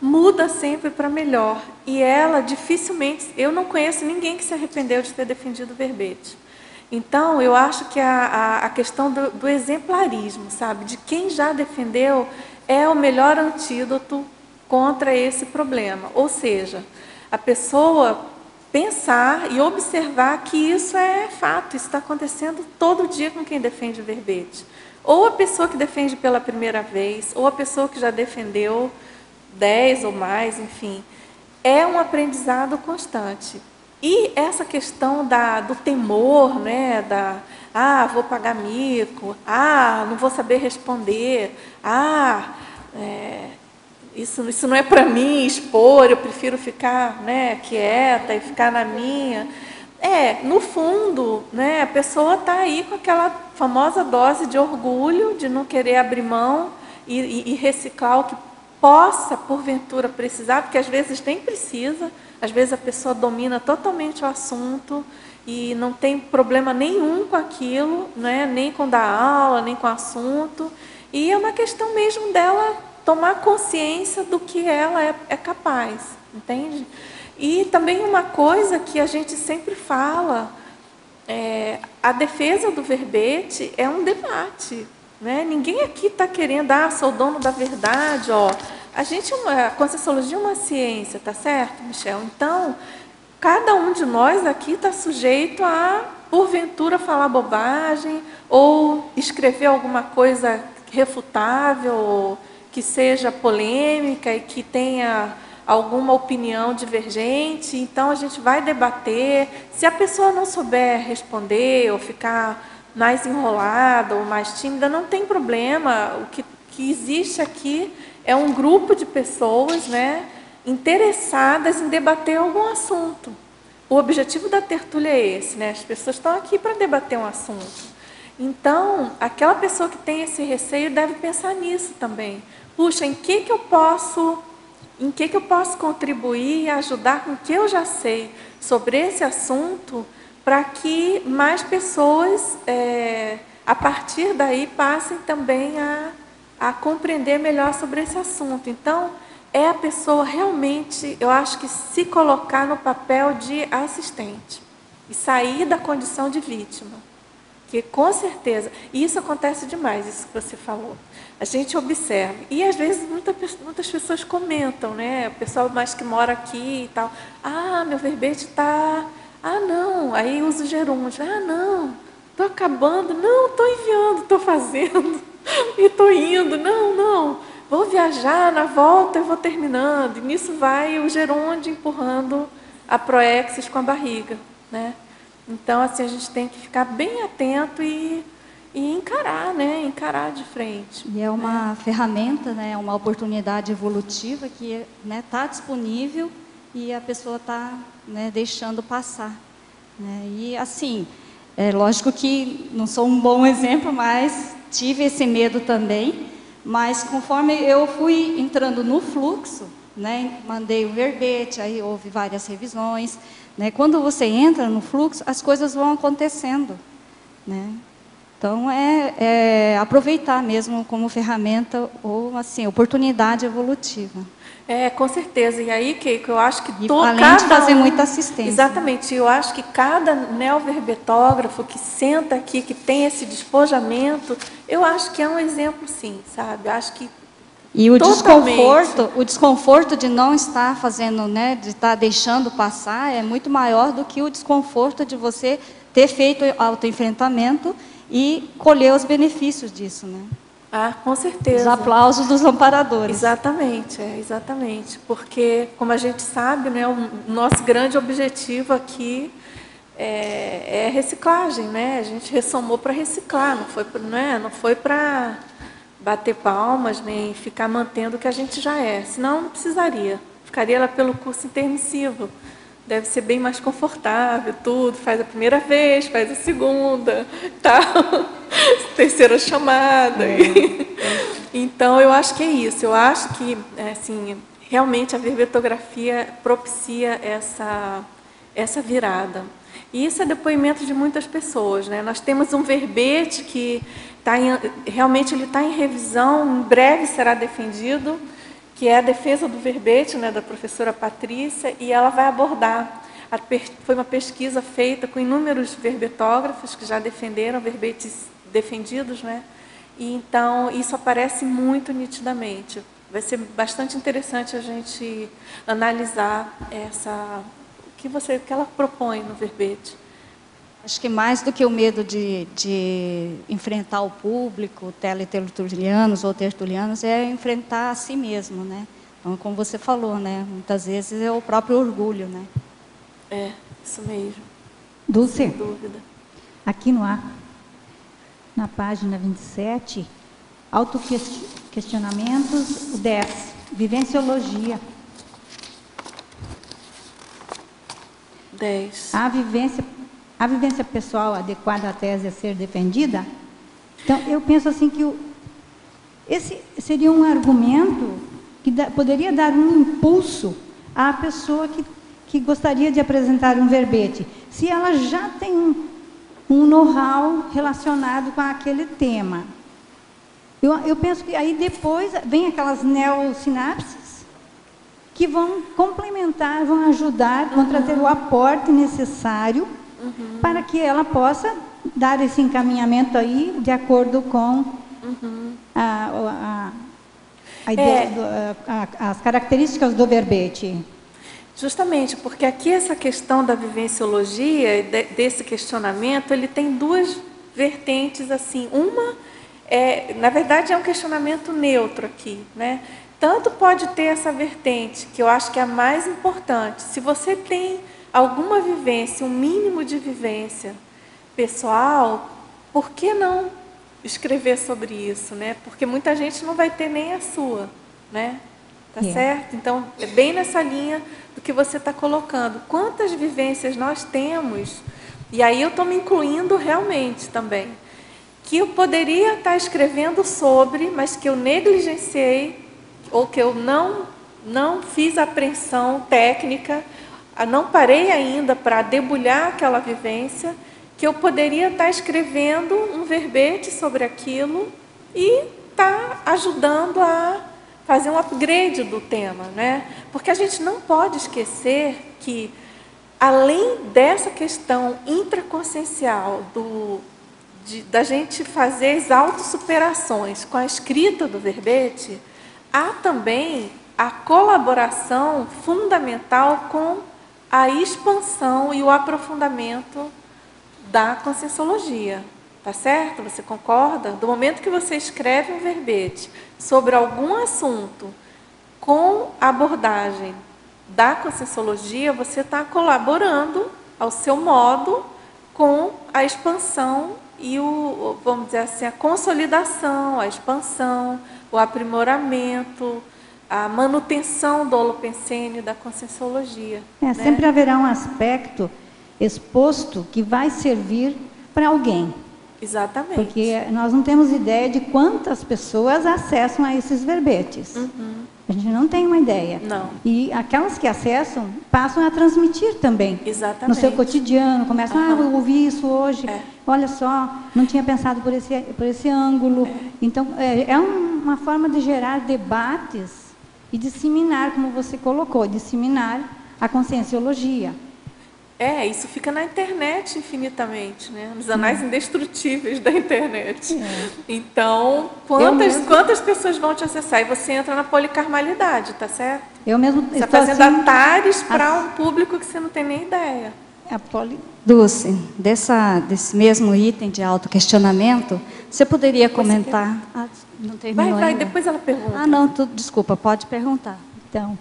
muda sempre para melhor. E ela, dificilmente, eu não conheço ninguém que se arrependeu de ter defendido o verbete. Então, eu acho que a questão do exemplarismo, sabe, de quem já defendeu, é o melhor antídoto contra esse problema. Ou seja, a pessoa pensar e observar que isso é fato, isso está acontecendo todo dia com quem defende o verbete. Ou a pessoa que defende pela primeira vez, ou a pessoa que já defendeu 10 ou mais, enfim. É um aprendizado constante. E essa questão do temor, né, vou pagar mico, não vou saber responder, isso não é para mim expor, eu prefiro ficar, né, quieta e ficar na minha. No fundo, né, a pessoa está aí com aquela famosa dose de orgulho, de não querer abrir mão e reciclar o que possa, porventura, precisar, porque às vezes nem precisa, às vezes a pessoa domina totalmente o assunto e não tem problema nenhum com aquilo, né, nem com dar aula, nem com o assunto, e é uma questão mesmo dela tomar consciência do que ela é capaz, entende? E também uma coisa que a gente sempre fala, a defesa do verbete é um debate, né? Ninguém aqui está querendo, sou dono da verdade, a Conscienciologia é uma ciência, tá certo, Michel? Então, cada um de nós aqui está sujeito a, porventura, falar bobagem ou escrever alguma coisa refutável, que seja polêmica e que tenha alguma opinião divergente, então a gente vai debater. Se a pessoa não souber responder ou ficar mais enrolada ou mais tímida, não tem problema. O que existe aqui é um grupo de pessoas, né, interessadas em debater algum assunto. O objetivo da tertúlia é esse, né? As pessoas estão aqui para debater um assunto. Então, aquela pessoa que tem esse receio deve pensar nisso também. Puxa, em que eu posso contribuir e ajudar com o que eu já sei sobre esse assunto, para que mais pessoas, a partir daí, passem também a compreender melhor sobre esse assunto. Então, é a pessoa realmente, eu acho que se colocar no papel de assistente e sair da condição de vítima. Que com certeza, e isso acontece demais, isso que você falou. A gente observa, e às vezes muitas pessoas comentam, né? O pessoal mais que mora aqui e tal, meu verbete está... não, aí usa o gerúndio, não, estou acabando, não, estou enviando, estou fazendo, e estou indo, não, vou viajar, na volta eu vou terminando, e nisso vai o gerúndio empurrando a proexis com a barriga, né? Então, assim, a gente tem que ficar bem atento e encarar, né? Encarar de frente. E é uma ferramenta, né? Uma oportunidade evolutiva que está disponível e a pessoa está, né, deixando passar. Né? E, assim, é lógico que não sou um bom exemplo, mas tive esse medo também. Mas, conforme eu fui entrando no fluxo, né, mandei o verbete, aí houve várias revisões. Né? Quando você entra no fluxo, as coisas vão acontecendo. Né? Então, aproveitar mesmo como ferramenta ou, assim, oportunidade evolutiva. Com certeza. E aí, Keiko, eu acho que... além de fazer muita assistência. Exatamente. Eu acho que cada neoverbetógrafo que senta aqui, que tem esse despojamento, eu acho que é um exemplo, sim, sabe? Eu acho que e o desconforto de não estar fazendo, né, de estar deixando passar, é muito maior do que o desconforto de você ter feito autoenfrentamento e colher os benefícios disso, né? Com certeza. Os aplausos dos amparadores. Exatamente. Porque, como a gente sabe, né, o nosso grande objetivo aqui é reciclagem, né? A gente ressomou para reciclar, não foi para bater palmas, nem ficar mantendo o que a gente já é. Senão, não precisaria. Ficaria lá pelo curso intermissivo. Deve ser bem mais confortável, tudo. Faz a primeira vez, faz a segunda, tal. Terceira chamada. Então, eu acho que é isso. Eu acho que, assim, realmente a verbetografia propicia essa virada. E isso é depoimento de muitas pessoas, né? Nós temos um verbete que realmente ele está em revisão, em breve será defendido, que é a defesa do verbete, né, da professora Patrícia, e ela vai abordar. Foi uma pesquisa feita com inúmeros verbetógrafos que já defenderam verbetes defendidos, né? E então isso aparece muito nitidamente. Vai ser bastante interessante a gente analisar o que ela propõe no verbete. Acho que mais do que o medo de enfrentar o público, teletertulianos ou tertulianos, é enfrentar a si mesmo, né? Então, como você falou, né? Muitas vezes é o próprio orgulho, né? Isso mesmo. Dulce, sem dúvida. Aqui na página 27, autoquestionamentos, 10, vivenciologia. 10. A vivência pessoal adequada à tese a ser defendida. Então, eu penso assim que esse seria um argumento que poderia dar um impulso à pessoa que gostaria de apresentar um verbete, se ela já tem um know-how relacionado com aquele tema. Eu penso que aí depois vem aquelas neosinapses que vão complementar, vão ajudar, vão trazer o aporte necessário para que ela possa dar esse encaminhamento aí de acordo com a ideia, as características do verbete. Justamente, porque aqui essa questão da vivenciologia, desse questionamento, ele tem duas vertentes, assim. Uma, na verdade, é um questionamento neutro aqui, né? tanto pode ter essa vertente, que eu acho que é a mais importante. Se você tem alguma vivência, um mínimo de vivência pessoal, por que não escrever sobre isso, né? Porque muita gente não vai ter nem a sua, né? Tá certo? Então, é bem nessa linha do que você está colocando. Quantas vivências nós temos, e aí eu estou me incluindo realmente também, que eu poderia estar escrevendo sobre, mas que eu negligenciei, ou que eu não fiz a apreensão técnica, não parei ainda para debulhar aquela vivência, que eu poderia estar escrevendo um verbete sobre aquilo e estar ajudando a fazer um upgrade do tema, né? Porque a gente não pode esquecer que, além dessa questão intraconsciencial da gente fazer as autossuperações com a escrita do verbete, há também a colaboração fundamental com a expansão e o aprofundamento da conscienciologia. Tá certo? Você concorda? Do momento que você escreve um verbete sobre algum assunto com a abordagem da conscienciologia, você está colaborando ao seu modo com a expansão e vamos dizer assim, a consolidação, a expansão, o aprimoramento, a manutenção do holopensene da conscienciologia. Né? Sempre haverá um aspecto exposto que vai servir para alguém. Exatamente. Porque nós não temos ideia de quantas pessoas acessam a esses verbetes. A gente não tem uma ideia. Não. E aquelas que acessam, passam a transmitir também. Exatamente. No seu cotidiano, começam, eu ouvi isso hoje, olha só, não tinha pensado por esse ângulo. Então, é uma forma de gerar debates e disseminar, como você colocou, disseminar a conscienciologia. Isso fica na internet infinitamente, né? Nos anais indestrutíveis da internet. Então, quantas pessoas vão te acessar? E você entra na policarmalidade, tá certo? Eu mesmo você está fazendo atares para um público que você não tem nem ideia. Dulce, desse mesmo item de autoquestionamento, você poderia comentar... não terminou vai, ainda? Depois ela pergunta. Não, desculpa, pode perguntar. Então...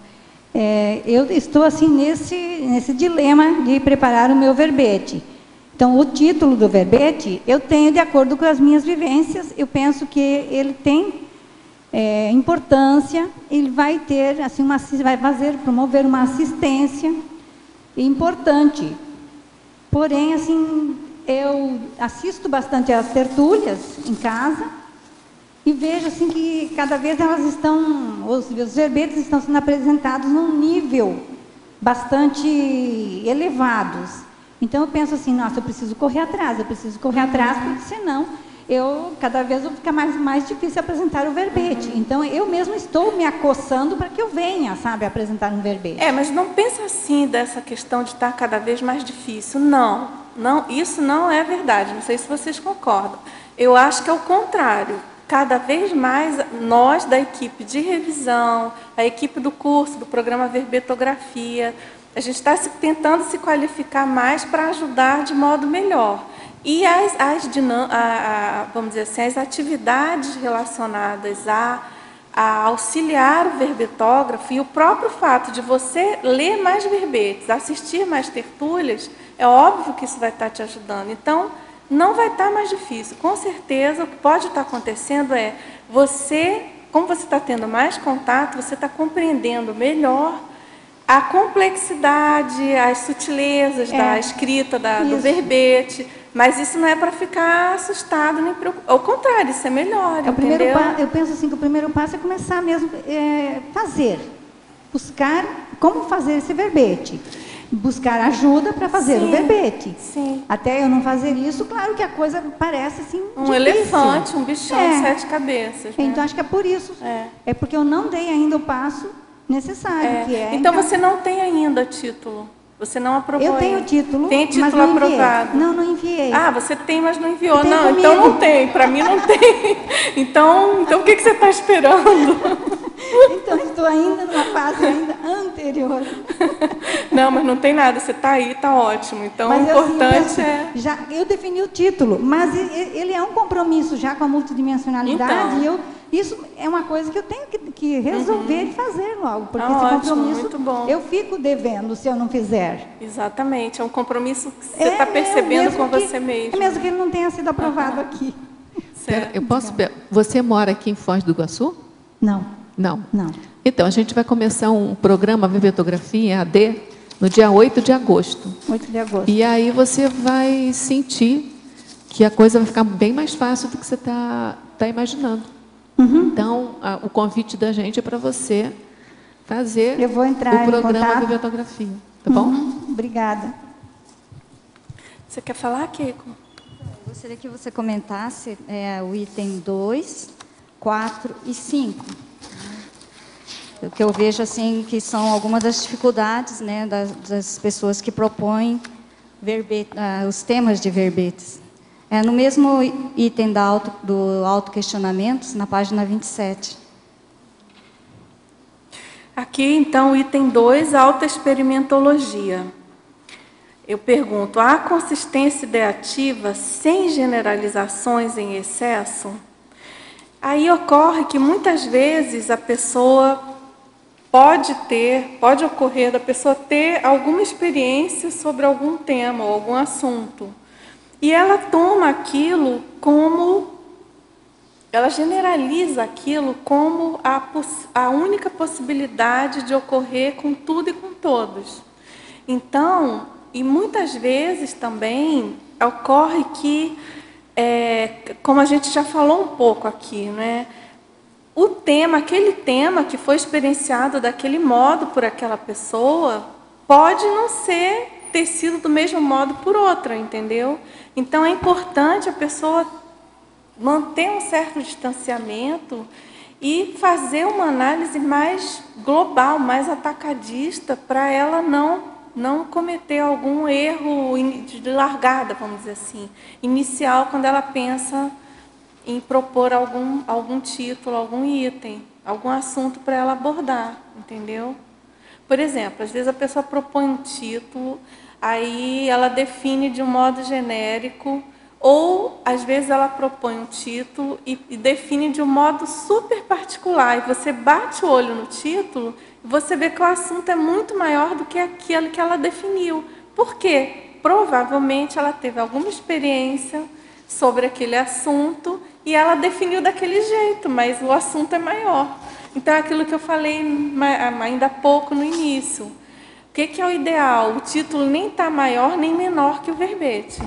eu estou assim nesse dilema de preparar o meu verbete. Então, o título do verbete eu tenho de acordo com as minhas vivências. Eu penso que ele tem importância. Ele vai ter assim promover uma assistência importante. Porém, assim, eu assisto bastante às tertúlias em casa. E vejo assim que cada vez os verbetes estão sendo apresentados num nível bastante elevados. Então eu penso assim, nossa, eu preciso correr atrás, porque senão cada vez fica mais difícil apresentar o verbete. Então eu mesmo estou me acossando para que eu venha, sabe, apresentar um verbete. Mas não pensa assim dessa questão de estar cada vez mais difícil. Não, isso não é verdade. Não sei se vocês concordam. Eu acho que é o contrário. Cada vez mais nós da equipe de revisão, a equipe do curso, do programa Verbetografia, a gente está tentando se qualificar mais para ajudar de modo melhor. E vamos dizer assim, as atividades relacionadas a auxiliar o verbetógrafo e o próprio fato de você ler mais verbetes, assistir mais tertúlias, é óbvio que isso vai estar te ajudando. Então, não vai estar mais difícil. Com certeza, o que pode estar acontecendo é como você está tendo mais contato, você está compreendendo melhor a complexidade, as sutilezas da escrita, do verbete. Mas isso não é para ficar assustado nem preocupado. Ao contrário, isso é melhor, entendeu? Eu penso assim que o primeiro passo é começar mesmo buscar como fazer esse verbete. Buscar ajuda para fazer o verbete. Sim. Até eu não fazer isso, claro que a coisa parece assim um difícil. Elefante, um bichão de 7 cabeças. Né? Então acho que é por isso. É porque eu não dei ainda o passo necessário. Então você não tem ainda título. Você não aprovou. Eu tenho título. Tem título mas não aprovado? Não enviei. Você tem, mas não enviou. Não, comigo. Então não tem. Para mim não tem. Então o que você está esperando? Então estou ainda numa fase anterior. Não, mas não tem nada. Você está aí, está ótimo. Então o importante eu defini o título, mas ele é um compromisso já com a multidimensionalidade. Então. E eu Isso é uma coisa que eu tenho que resolver e fazer logo, porque esse Ótimo, compromisso muito bom. eu fico devendo se eu não fizer. Exatamente, é um compromisso que você está percebendo com você mesmo. É mesmo que ele não tenha sido aprovado aqui. Certo. Eu posso... Você mora aqui em Foz do Iguaçu? Não. Não. Não. Então, a gente vai começar um programa Verbetografia AD no dia 8 de agosto. 8 de agosto. E aí você vai sentir que a coisa vai ficar bem mais fácil do que você está imaginando. Então, o convite da gente é para você fazer eu vou entrar o programa em Bibliografia. Tá bom? Obrigada. Você quer falar, Keiko? Eu gostaria que você comentasse o item 2, 4 e 5. O que eu vejo assim que são algumas das dificuldades, né, das pessoas que propõem os temas de verbetes. No mesmo item do autoquestionamentos, na página 27. Aqui, então, o item 2, autoexperimentologia. Eu pergunto, há consistência ideativa sem generalizações em excesso? Aí ocorre que muitas vezes a pessoa pode ocorrer da pessoa ter alguma experiência sobre algum tema ou algum assunto. E ela toma aquilo como, ela generaliza aquilo como a única possibilidade de ocorrer com tudo e com todos. Então, e muitas vezes também ocorre que, como a gente já falou um pouco aqui, né? Aquele tema que foi experienciado daquele modo por aquela pessoa, pode não ter sido do mesmo modo por outra, entendeu? Então, é importante a pessoa manter um certo distanciamento e fazer uma análise mais global, mais atacadista, para ela não cometer algum erro de largada, vamos dizer assim, inicial, quando ela pensa em propor algum título, algum item, algum assunto para ela abordar, entendeu? Por exemplo, às vezes a pessoa propõe um título, aí ela define de um modo genérico, ou às vezes ela propõe um título e define de um modo super particular, e você bate o olho no título e você vê que o assunto é muito maior do que aquele que ela definiu. Por quê? Provavelmente ela teve alguma experiência sobre aquele assunto e ela definiu daquele jeito, mas o assunto é maior. Então, é aquilo que eu falei ainda há pouco no início. O que é o ideal? O título nem está maior nem menor que o verbete.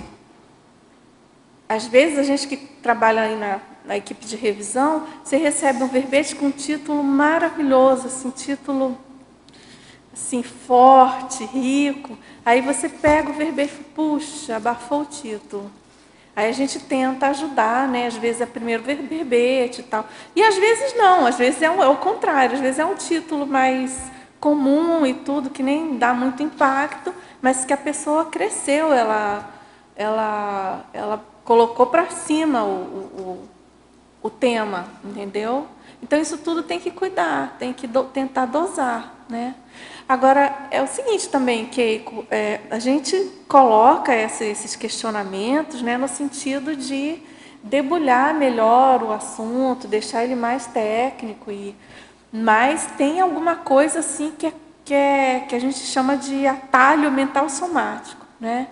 Às vezes, a gente que trabalha aí na equipe de revisão, você recebe um verbete com um título maravilhoso, assim, título assim, forte, rico. Aí você pega o verbete e puxa, abafou o título. Aí a gente tenta ajudar, né? Às vezes é primeiro verbete e tal. E às vezes não, às vezes é o contrário, às vezes é um título mais comum e tudo, que nem dá muito impacto, mas que a pessoa cresceu, ela colocou para cima o tema, entendeu? Então, isso tudo tem que cuidar, tem que tentar dosar, né? Agora, é o seguinte também, Keiko, a gente coloca esses questionamentos, né, no sentido de debulhar melhor o assunto, deixar ele mais técnico, mas tem alguma coisa assim que a gente chama de atalho mental somático, né?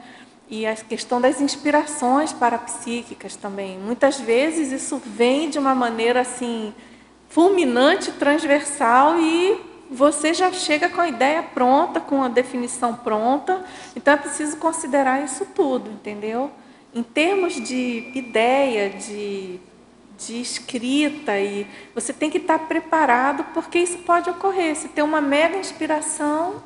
E a questão das inspirações parapsíquicas também. Muitas vezes isso vem de uma maneira assim fulminante, transversal, e você já chega com a ideia pronta, com a definição pronta. Então, é preciso considerar isso tudo, entendeu? Em termos de ideia, de escrita, e você tem que estar preparado, porque isso pode ocorrer. Você tem uma mega inspiração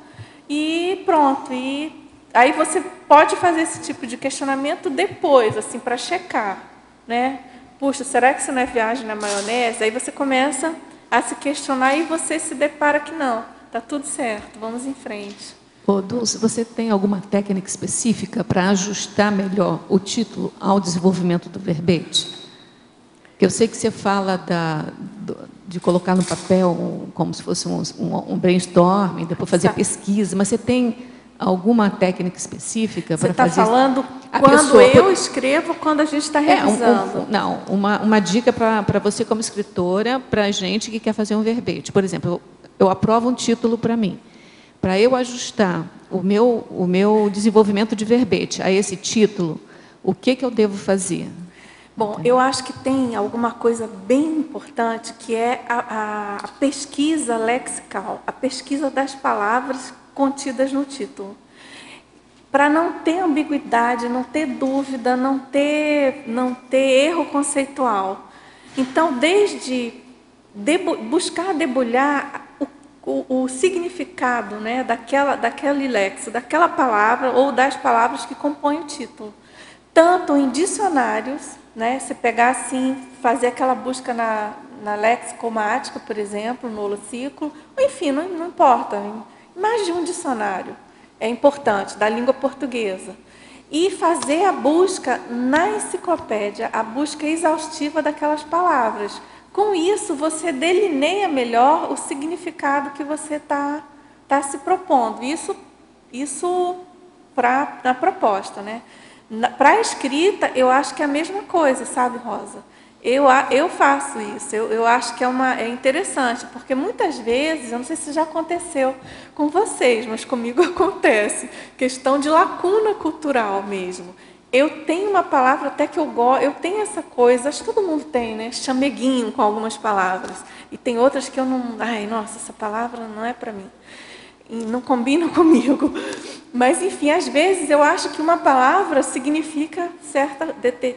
e pronto. E aí você pode fazer esse tipo de questionamento depois, assim, para checar, né? Puxa, será que isso não é viagem na maionese? Aí você começa a se questionar e você se depara que não, está tudo certo, vamos em frente. Ô, Dulce, você tem alguma técnica específica para ajustar melhor o título ao desenvolvimento do verbete? Porque eu sei que você fala de colocar no papel como se fosse um brainstorming, depois fazer pesquisa, mas você tem alguma técnica específica para fazer? Você está falando quando eu escrevo, quando a gente está revisando? Não, uma dica para você como escritora, para a gente que quer fazer um verbete. Por exemplo, eu aprovo um título para mim. Para eu ajustar o meu desenvolvimento de verbete a esse título, o que eu devo fazer? Bom, eu acho que tem alguma coisa bem importante, que é a pesquisa lexical, a pesquisa das palavras contidas no título. Para não ter ambiguidade, não ter dúvida, não ter erro conceitual. Então, desde buscar debulhar o significado, né, daquele léxico, daquela palavra ou das palavras que compõem o título. Tanto em dicionários, né, se pegar assim, fazer aquela busca na lexicomática, por exemplo, no holociclo, enfim, não importa, mais de um dicionário é importante, da língua portuguesa. E fazer a busca na enciclopédia, a busca exaustiva daquelas palavras. Com isso, você delineia melhor o significado que você está se propondo. Isso na proposta, né? Para a escrita, eu acho que é a mesma coisa, sabe, Rosa? Eu faço isso, eu acho que é interessante, porque muitas vezes, eu não sei se já aconteceu com vocês, mas comigo acontece, questão de lacuna cultural mesmo. Eu tenho uma palavra até que eu gosto, eu tenho essa coisa, acho que todo mundo tem, né? Chameguinho com algumas palavras. E tem outras que eu não... Ai, nossa, essa palavra não é para mim. E não combina comigo. Mas, enfim, às vezes eu acho que uma palavra significa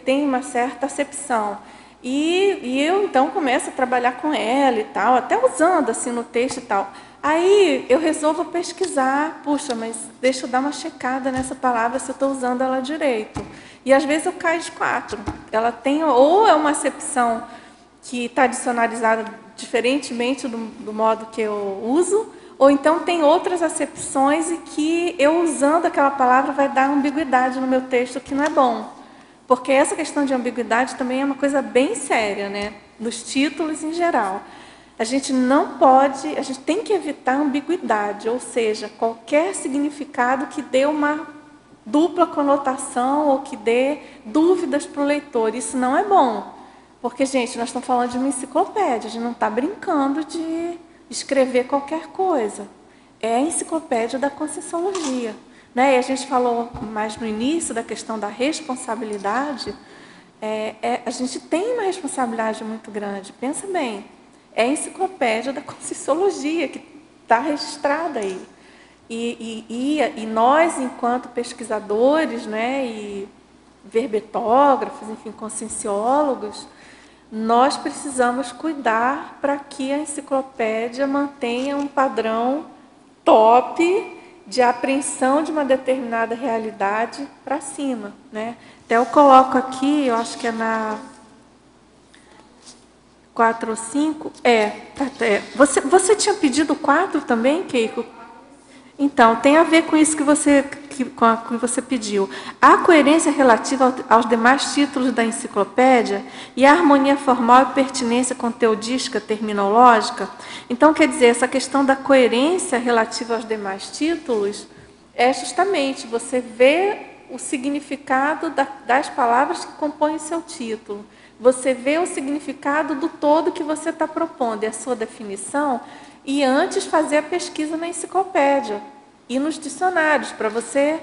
tem uma certa acepção. E eu, então, começo a trabalhar com ela e tal, até usando assim no texto e tal. Aí eu resolvo pesquisar, puxa, mas deixa eu dar uma checada nessa palavra se eu estou usando ela direito. E às vezes eu caio de 4. Ela tem, ou é uma acepção que está dicionarizada diferentemente do modo que eu uso, ou então tem outras acepções e que eu usando aquela palavra vai dar ambiguidade no meu texto que não é bom. Porque essa questão de ambiguidade também é uma coisa bem séria, né? Nos títulos em geral. A gente tem que evitar ambiguidade, ou seja, qualquer significado que dê uma dupla conotação ou que dê dúvidas para o leitor. Isso não é bom, porque, gente, nós estamos falando de uma enciclopédia, a gente não está brincando de escrever qualquer coisa. É a enciclopédia da Conscienciologia, né? E a gente falou mais no início da questão da responsabilidade. A gente tem uma responsabilidade muito grande, pensa bem. É a enciclopédia da Conscienciologia que está registrada aí. E nós, enquanto pesquisadores, né, e verbetógrafos, enfim, conscienciólogos, nós precisamos cuidar para que a enciclopédia mantenha um padrão top de apreensão de uma determinada realidade para cima, né? Até eu coloco aqui, eu acho que é na 4 ou 5. Você tinha pedido 4 também, Keiko? Então, tem a ver com isso que você pediu. A coerência relativa aos demais títulos da enciclopédia e a harmonia formal e pertinência conteudística terminológica. Então, quer dizer, essa questão da coerência relativa aos demais títulos é justamente você ver o significado das palavras que compõem o seu título. Você vê o significado do todo que você está propondo e a sua definição, e antes fazer a pesquisa na enciclopédia e nos dicionários, para você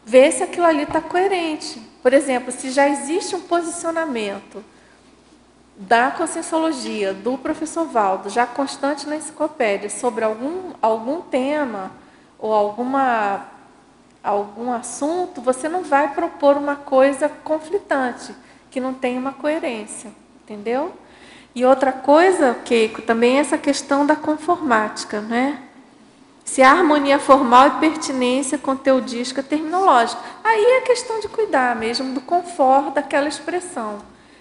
ver se aquilo ali está coerente. Por exemplo, se já existe um posicionamento da Conscienciologia, do professor Valdo, já constante na enciclopédia, sobre algum tema ou algum assunto, você não vai propor uma coisa conflitante, que não tem uma coerência, entendeu? E outra coisa, Keiko, também é essa questão da conformática, né? Se há harmonia formal e pertinência conteudística terminológica. Aí é questão de cuidar mesmo do conforto daquela expressão.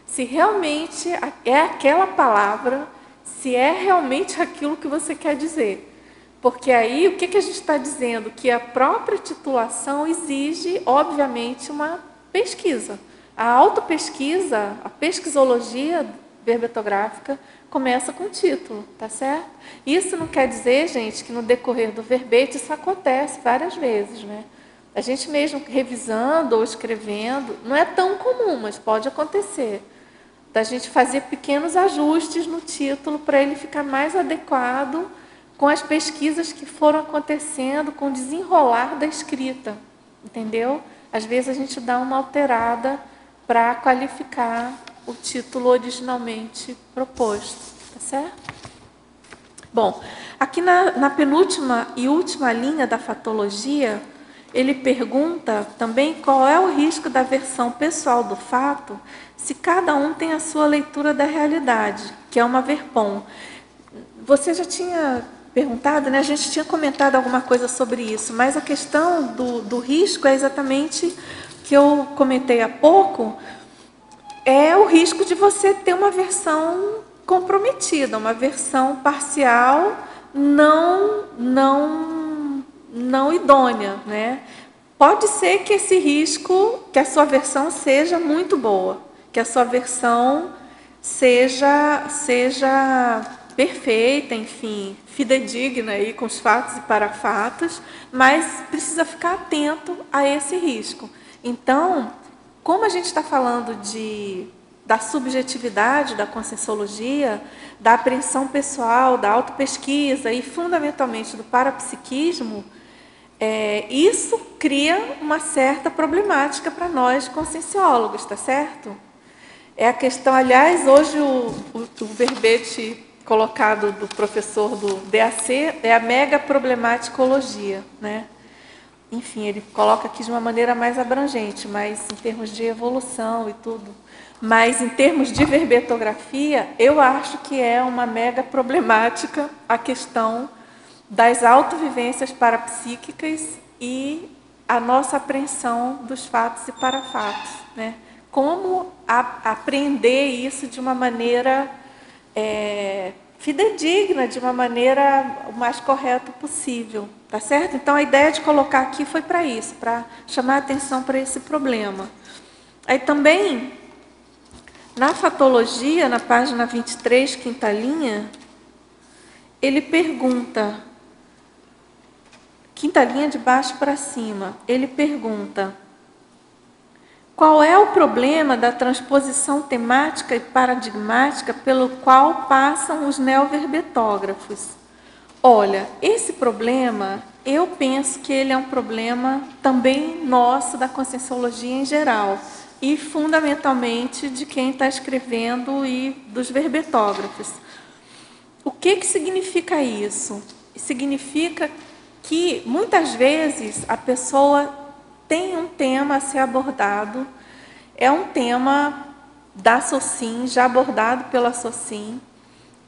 Se realmente é aquela palavra, se é realmente aquilo que você quer dizer. Porque aí, o que a gente está dizendo? Que a própria titulação exige, obviamente, uma pesquisa. A autopesquisa, a pesquisologia verbetográfica começa com título, tá certo? Isso não quer dizer, gente, que no decorrer do verbete isso acontece várias vezes, né? A gente mesmo revisando ou escrevendo, não é tão comum, mas pode acontecer. Da gente fazer pequenos ajustes no título para ele ficar mais adequado com as pesquisas que foram acontecendo, com o desenrolar da escrita, entendeu? Às vezes a gente dá uma alterada para qualificar o título originalmente proposto, tá certo? Bom, aqui na penúltima e última linha da fatologia, ele pergunta também qual é o risco da versão pessoal do fato se cada um tem a sua leitura da realidade, que é uma verpom. Você já tinha perguntado, né? A gente tinha comentado alguma coisa sobre isso, mas a questão do risco é exatamente que eu comentei há pouco, é o risco de você ter uma versão comprometida, uma versão parcial não idônea, né? Pode ser que esse risco, que a sua versão seja muito boa, que a sua versão seja perfeita, enfim, fidedigna aí com os fatos e parafatos, mas precisa ficar atento a esse risco. Então, como a gente está falando da subjetividade da conscienciologia, da apreensão pessoal, da autopesquisa e, fundamentalmente, do parapsiquismo, isso cria uma certa problemática para nós conscienciólogos, tá certo? É a questão, aliás, hoje o verbete colocado do professor do DAC é a mega problematicologia, né? Enfim, ele coloca aqui de uma maneira mais abrangente, mas em termos de evolução e tudo. Mas em termos de verbetografia, eu acho que é uma mega problemática a questão das autovivências parapsíquicas e a nossa apreensão dos fatos e parafatos, né? Como apreender isso de uma maneira fidedigna, de uma maneira o mais correta possível, tá certo? Então, a ideia de colocar aqui foi para isso, para chamar a atenção para esse problema. Aí também, na fatologia, na página 23, quinta linha, ele pergunta, quinta linha de baixo para cima, ele pergunta: qual é o problema da transposição temática e paradigmática pelo qual passam os neoverbetógrafos? Olha, esse problema, eu penso que ele é um problema também nosso, da conscienciologia em geral, e fundamentalmente de quem está escrevendo e dos verbetógrafos. O que significa isso? Significa que, muitas vezes, a pessoa tem um tema a ser abordado, é um tema da SOCIM, já abordado pela SOCIM,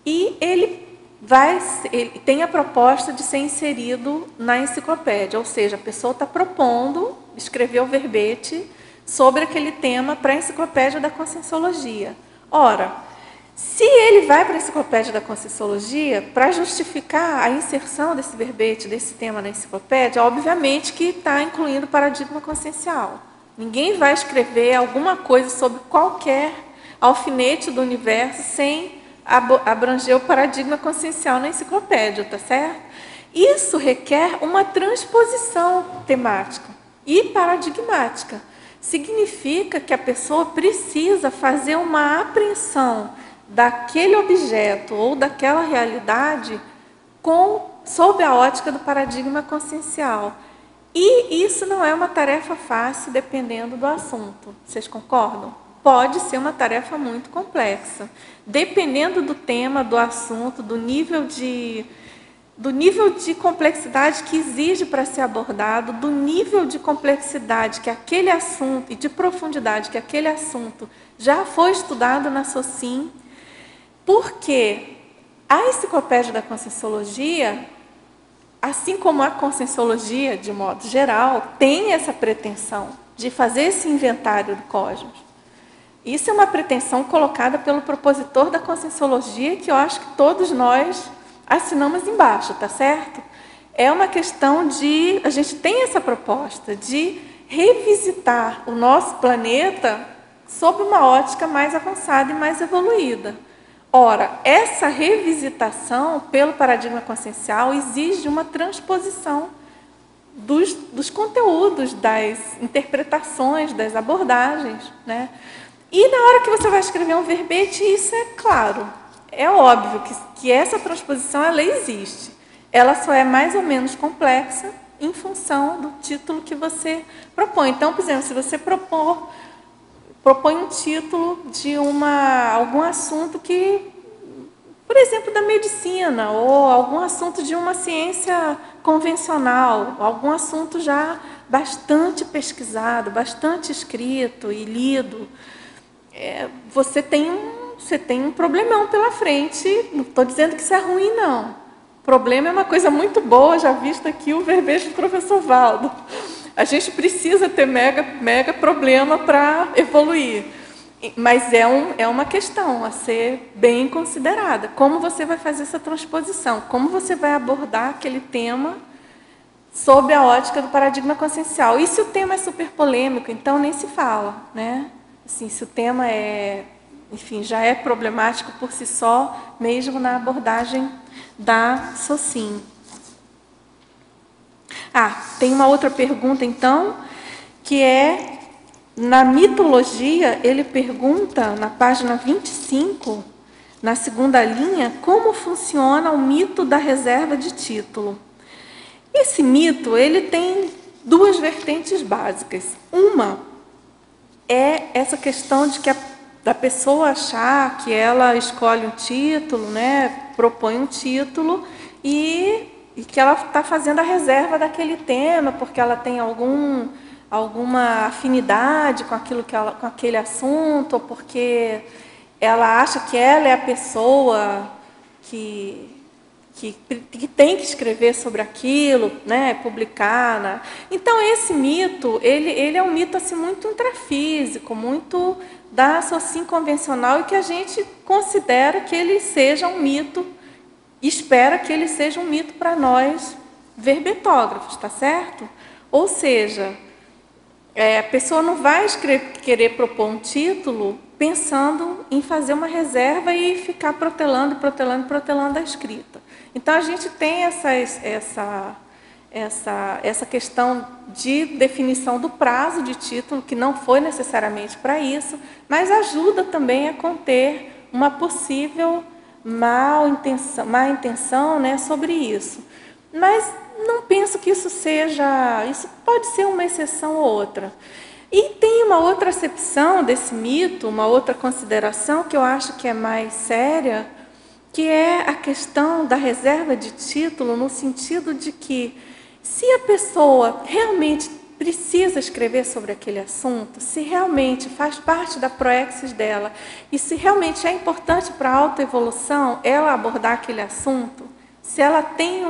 e ele tem a proposta de ser inserido na enciclopédia, ou seja, a pessoa está propondo escrever o verbete sobre aquele tema para a enciclopédia da conscienciologia. Ora, se ele vai para a enciclopédia da conscienciologia, para justificar a inserção desse verbete, desse tema na enciclopédia, obviamente que está incluindo o paradigma consciencial. Ninguém vai escrever alguma coisa sobre qualquer alfinete do universo sem abranger o paradigma consciencial na enciclopédia, tá certo? Isso requer uma transposição temática e paradigmática. Significa que a pessoa precisa fazer uma apreensão daquele objeto ou daquela realidade sob a ótica do paradigma consciencial. E isso não é uma tarefa fácil, dependendo do assunto. Vocês concordam? Pode ser uma tarefa muito complexa. Dependendo do tema, do assunto, do nível de complexidade que exige para ser abordado, do nível de complexidade que aquele assunto e de profundidade que aquele assunto já foi estudado na SOCIM, porque a enciclopédia da conscienciologia, assim como a conscienciologia, de modo geral, tem essa pretensão de fazer esse inventário do cosmos. Isso é uma pretensão colocada pelo propositor da conscienciologia, que eu acho que todos nós assinamos embaixo, tá certo? É uma questão a gente tem essa proposta de revisitar o nosso planeta sob uma ótica mais avançada e mais evoluída. Ora, essa revisitação pelo paradigma consciencial exige uma transposição dos conteúdos, das interpretações, das abordagens, né? E na hora que você vai escrever um verbete, isso é claro, é óbvio que essa transposição ela existe. Ela só é mais ou menos complexa em função do título que você propõe. Então, por exemplo, se você propõe um título de algum assunto que, por exemplo, da medicina, ou algum assunto de uma ciência convencional, algum assunto já bastante pesquisado, bastante escrito e lido, você tem um problemão pela frente. Não estou dizendo que isso é ruim, não. O problema é uma coisa muito boa, já visto aqui o verbete do professor Valdo. A gente precisa ter mega problema para evoluir. Mas é uma questão a ser bem considerada. Como você vai fazer essa transposição? Como você vai abordar aquele tema sob a ótica do paradigma consciencial? E se o tema é super polêmico, então nem se fala, né? Assim, se o tema já é problemático por si só, mesmo na abordagem da SOCIM. Tem uma outra pergunta, então, que é, na mitologia, ele pergunta, na página 25, na segunda linha, como funciona o mito da reserva de título. Esse mito, ele tem duas vertentes básicas. Uma é essa questão de que da pessoa achar que ela escolhe um título, né, propõe um título e que ela está fazendo a reserva daquele tema porque ela tem alguma afinidade com com aquele assunto, ou porque ela acha que ela é a pessoa que tem que escrever sobre aquilo, né, publicar. Então, esse mito, ele é um mito assim, muito intrafísico, muito da SOCIM convencional, e que a gente considera que ele seja um mito, espera que ele seja um mito para nós, verbetógrafos, tá certo? Ou seja, a pessoa não vai querer propor um título pensando em fazer uma reserva e ficar protelando a escrita. Então, a gente tem essa questão de definição do prazo de título, que não foi necessariamente para isso, mas ajuda também a conter uma possível má intenção, né, sobre isso. Mas não penso que isso pode ser uma exceção ou outra. E tem uma outra acepção desse mito, uma outra consideração que eu acho que é mais séria, que é a questão da reserva de título, no sentido de que, se a pessoa realmente precisa escrever sobre aquele assunto, se realmente faz parte da proexis dela, e se realmente é importante para a autoevolução ela abordar aquele assunto, se ela tem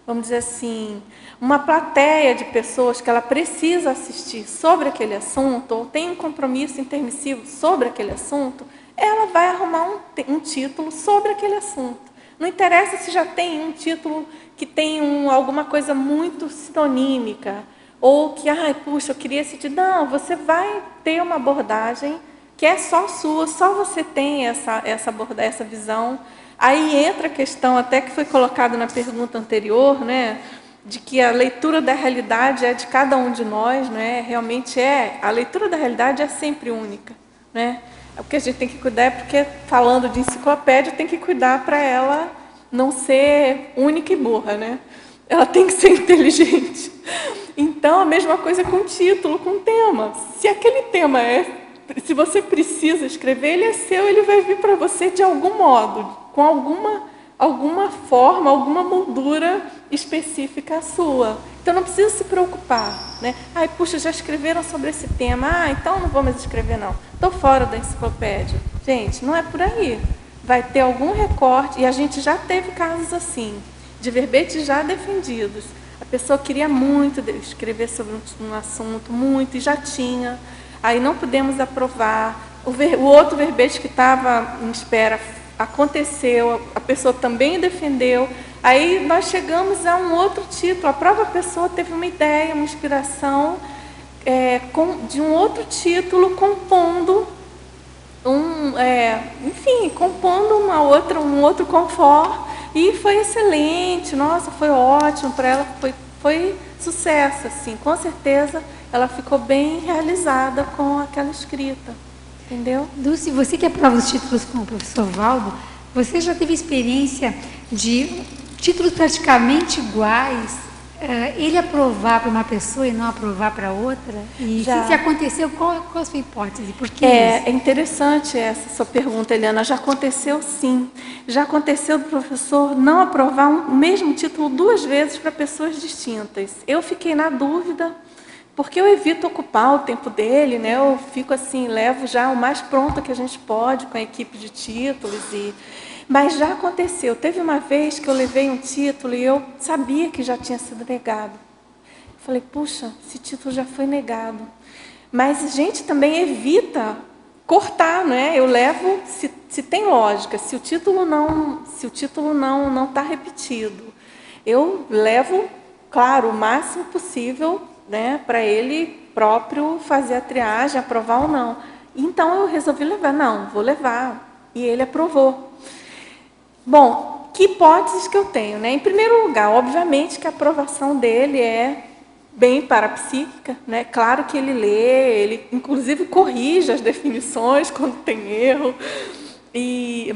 vamos dizer assim, uma plateia de pessoas que ela precisa assistir sobre aquele assunto, ou tem um compromisso intermissivo sobre aquele assunto, ela vai arrumar um título sobre aquele assunto. Não interessa se já tem um título que tem alguma coisa muito sinonímica, ou que, puxa, eu queria esse título. Não, você vai ter uma abordagem que é só sua, só você tem essa visão. Aí entra a questão, até que foi colocada na pergunta anterior, né, de que a leitura da realidade é de cada um de nós, né? Realmente a leitura da realidade é sempre única, né? O que a gente tem que cuidar é porque, falando de enciclopédia, tem que cuidar para ela não ser única e burra, né? Ela tem que ser inteligente. Então, a mesma coisa com o título, com o tema. Se aquele tema se você precisa escrever, ele é seu, ele vai vir para você de algum modo, com alguma forma, alguma moldura específica sua. Então, não precisa se preocupar, né? Puxa, já escreveram sobre esse tema. Então não vou mais escrever, não. Estou fora da enciclopédia. Gente, não é por aí. Vai ter algum recorte, e a gente já teve casos assim, de verbetes já defendidos. A pessoa queria muito escrever sobre um assunto, muito, e já tinha. Aí não pudemos aprovar. O outro verbete que estava em espera aconteceu, a pessoa também defendeu. Aí nós chegamos a um outro título. A própria pessoa teve uma ideia, uma inspiração, de um outro título, compondo compondo um outro confort, e foi excelente, nossa, foi ótimo para ela, foi sucesso, assim, com certeza ela ficou bem realizada com aquela escrita, entendeu? Dulce, você que aprova os títulos com o professor Valdo, você já teve experiência de títulos praticamente iguais, ele aprovar para uma pessoa e não aprovar para outra? E se aconteceu, qual a sua hipótese? Por que é interessante essa sua pergunta, Eliana. Já aconteceu, sim. Já aconteceu do professor não aprovar o mesmo título 2 vezes para pessoas distintas. Eu fiquei na dúvida, porque eu evito ocupar o tempo dele, né? Eu fico assim, levo já o mais pronto que a gente pode com a equipe de títulos. Mas já aconteceu. Teve uma vez que eu levei um título e eu sabia que já tinha sido negado. Falei, puxa, esse título já foi negado. Mas a gente também evita cortar, né? Eu levo, se tem lógica, se o título não está repetido, eu levo, claro, o máximo possível, né, para ele próprio fazer a triagem, aprovar ou não. Então eu resolvi levar, vou levar. E ele aprovou. Bom, que hipóteses que eu tenho, né? Em primeiro lugar, obviamente que a aprovação dele é bem parapsíquica, né? Claro que ele lê, ele inclusive corrige as definições quando tem erro,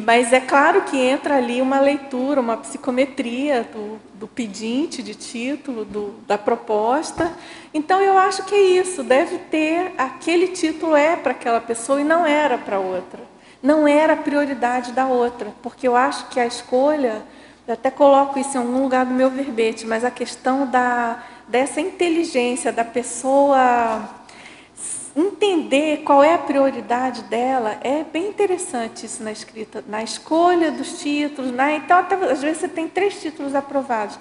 mas é claro que entra ali uma leitura, uma psicometria do pedinte de título, da proposta. Então eu acho que é isso, deve ter, aquele título é para aquela pessoa e não era para outra. Não era a prioridade da outra, porque eu acho que a escolha, eu até coloco isso em algum lugar do meu verbete, mas a questão dessa inteligência da pessoa entender qual é a prioridade dela, é bem interessante isso na escrita, na escolha dos títulos. Então, até, às vezes, você tem 3 títulos aprovados.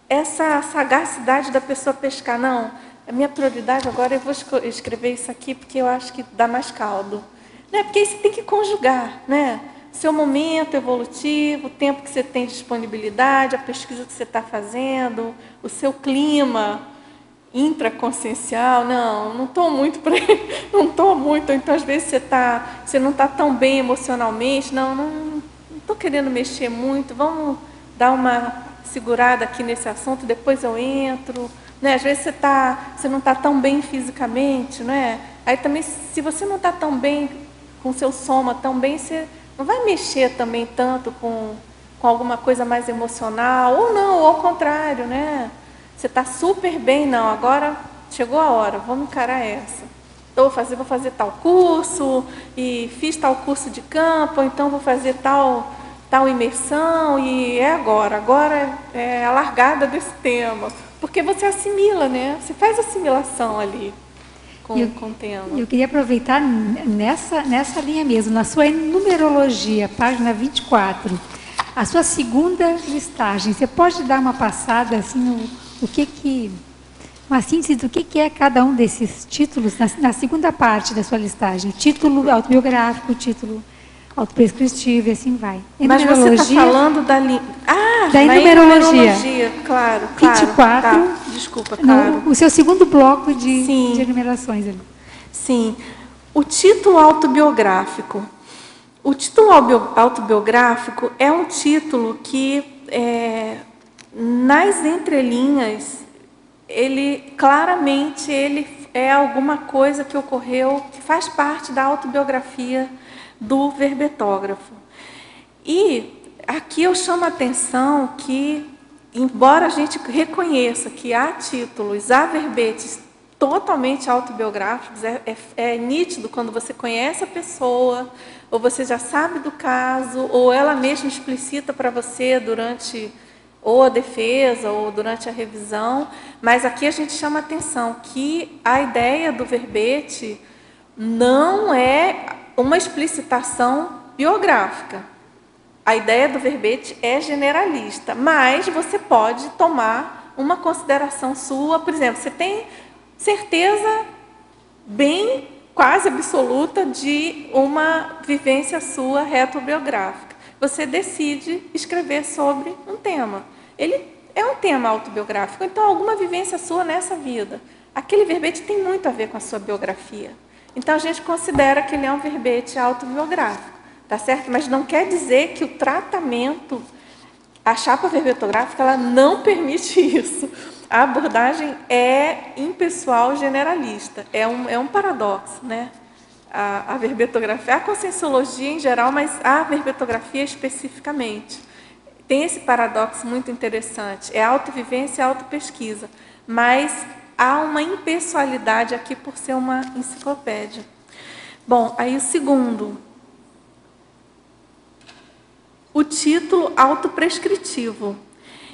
Essa sagacidade da pessoa pescar, não, a minha prioridade agora eu vou escrever isso aqui porque eu acho que dá mais caldo. Porque aí você tem que conjugar, né? Seu momento evolutivo, o tempo que você tem de disponibilidade, a pesquisa que você está fazendo, o seu clima intraconsciencial. Não estou muito para não estou muito. Então, às vezes, você não está tão bem emocionalmente. Não estou querendo mexer muito. Vamos dar uma segurada aqui nesse assunto, depois eu entro. Né? Às vezes, você não está tão bem fisicamente. Né? Aí, também, se você não está tão bem com o seu soma também, você não vai mexer também tanto com alguma coisa mais emocional, ou não, ou ao contrário, né? Você está super bem, não, agora chegou a hora, vamos encarar essa. Então, vou fazer tal curso, e fiz tal curso de campo, então vou fazer tal imersão, e é agora é a largada desse tema, porque você assimila, né? Você faz assimilação ali. Com o tema. Eu queria aproveitar nessa linha mesmo, na sua numerologia, página 24, a sua segunda listagem. Você pode dar uma passada, assim, uma síntese do que é cada um desses títulos, na segunda parte da sua listagem? Título autobiográfico, título autoprescritivo, e assim vai. Mas você está falando da numerologia. Claro. 24. Tá. Desculpa, claro. O seu segundo bloco de enumerações ali. Sim. O título autobiográfico. O título autobiográfico é um título que, nas entrelinhas, ele claramente é alguma coisa que ocorreu, que faz parte da autobiografia do verbetógrafo. E aqui eu chamo a atenção que, embora a gente reconheça que há títulos, há verbetes totalmente autobiográficos, é nítido quando você conhece a pessoa, ou você já sabe do caso, ou ela mesma explicita para você durante ou a defesa, ou durante a revisão, mas aqui a gente chama a atenção que a ideia do verbete não é uma explicitação biográfica. A ideia do verbete é generalista, mas você pode tomar uma consideração sua. Por exemplo, você tem certeza bem quase absoluta de uma vivência sua retrobiográfica. Você decide escrever sobre um tema. Ele é um tema autobiográfico, então alguma vivência sua nessa vida. aquele verbete tem muito a ver com a sua biografia. Então, a gente considera que ele é um verbete autobiográfico, tá certo? Mas não quer dizer que o tratamento, a chapa verbetográfica, ela não permite isso. A abordagem é impessoal generalista. É um paradoxo, né? A verbetografia, a conscienciologia em geral, mas a verbetografia especificamente. Tem esse paradoxo muito interessante. É autovivência e autopesquisa. Mas há uma impessoalidade aqui por ser uma enciclopédia. Bom, aí o segundo. O título autoprescritivo.